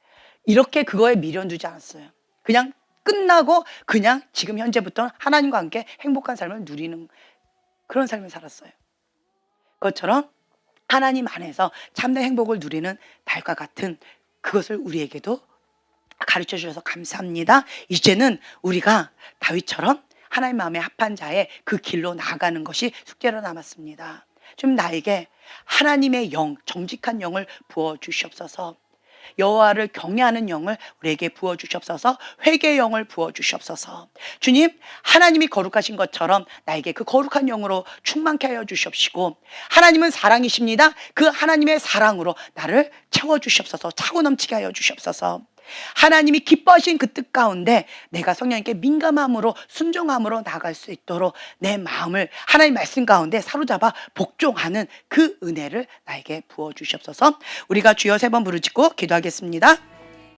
이렇게 그거에 미련 두지 않았어요. 그냥 끝나고 그냥 지금 현재부터 하나님과 함께 행복한 삶을 누리는 그런 삶을 살았어요. 그것처럼 하나님 안에서 참된 행복을 누리는 달과 같은 그것을 우리에게도 가르쳐 주셔서 감사합니다. 이제는 우리가 다윗처럼 하나님 마음에 합한 자의 그 길로 나아가는 것이 숙제로 남았습니다. 좀 나에게 하나님의 영, 정직한 영을 부어 주시옵소서. 여호와를 경외하는 영을 우리에게 부어 주시옵소서. 회개의 영을 부어 주시옵소서. 주님 하나님이 거룩하신 것처럼 나에게 그 거룩한 영으로 충만케 하여 주시옵시고 하나님은 사랑이십니다. 그 하나님의 사랑으로 나를 채워 주시옵소서. 차고 넘치게 하여 주시옵소서. 하나님이 기뻐하신 그 뜻 가운데 내가 성령님께 민감함으로 순종함으로 나아갈 수 있도록 내 마음을 하나님 말씀 가운데 사로잡아 복종하는 그 은혜를 나에게 부어 주시옵소서. 우리가 주여 3번 부르짖고 기도하겠습니다.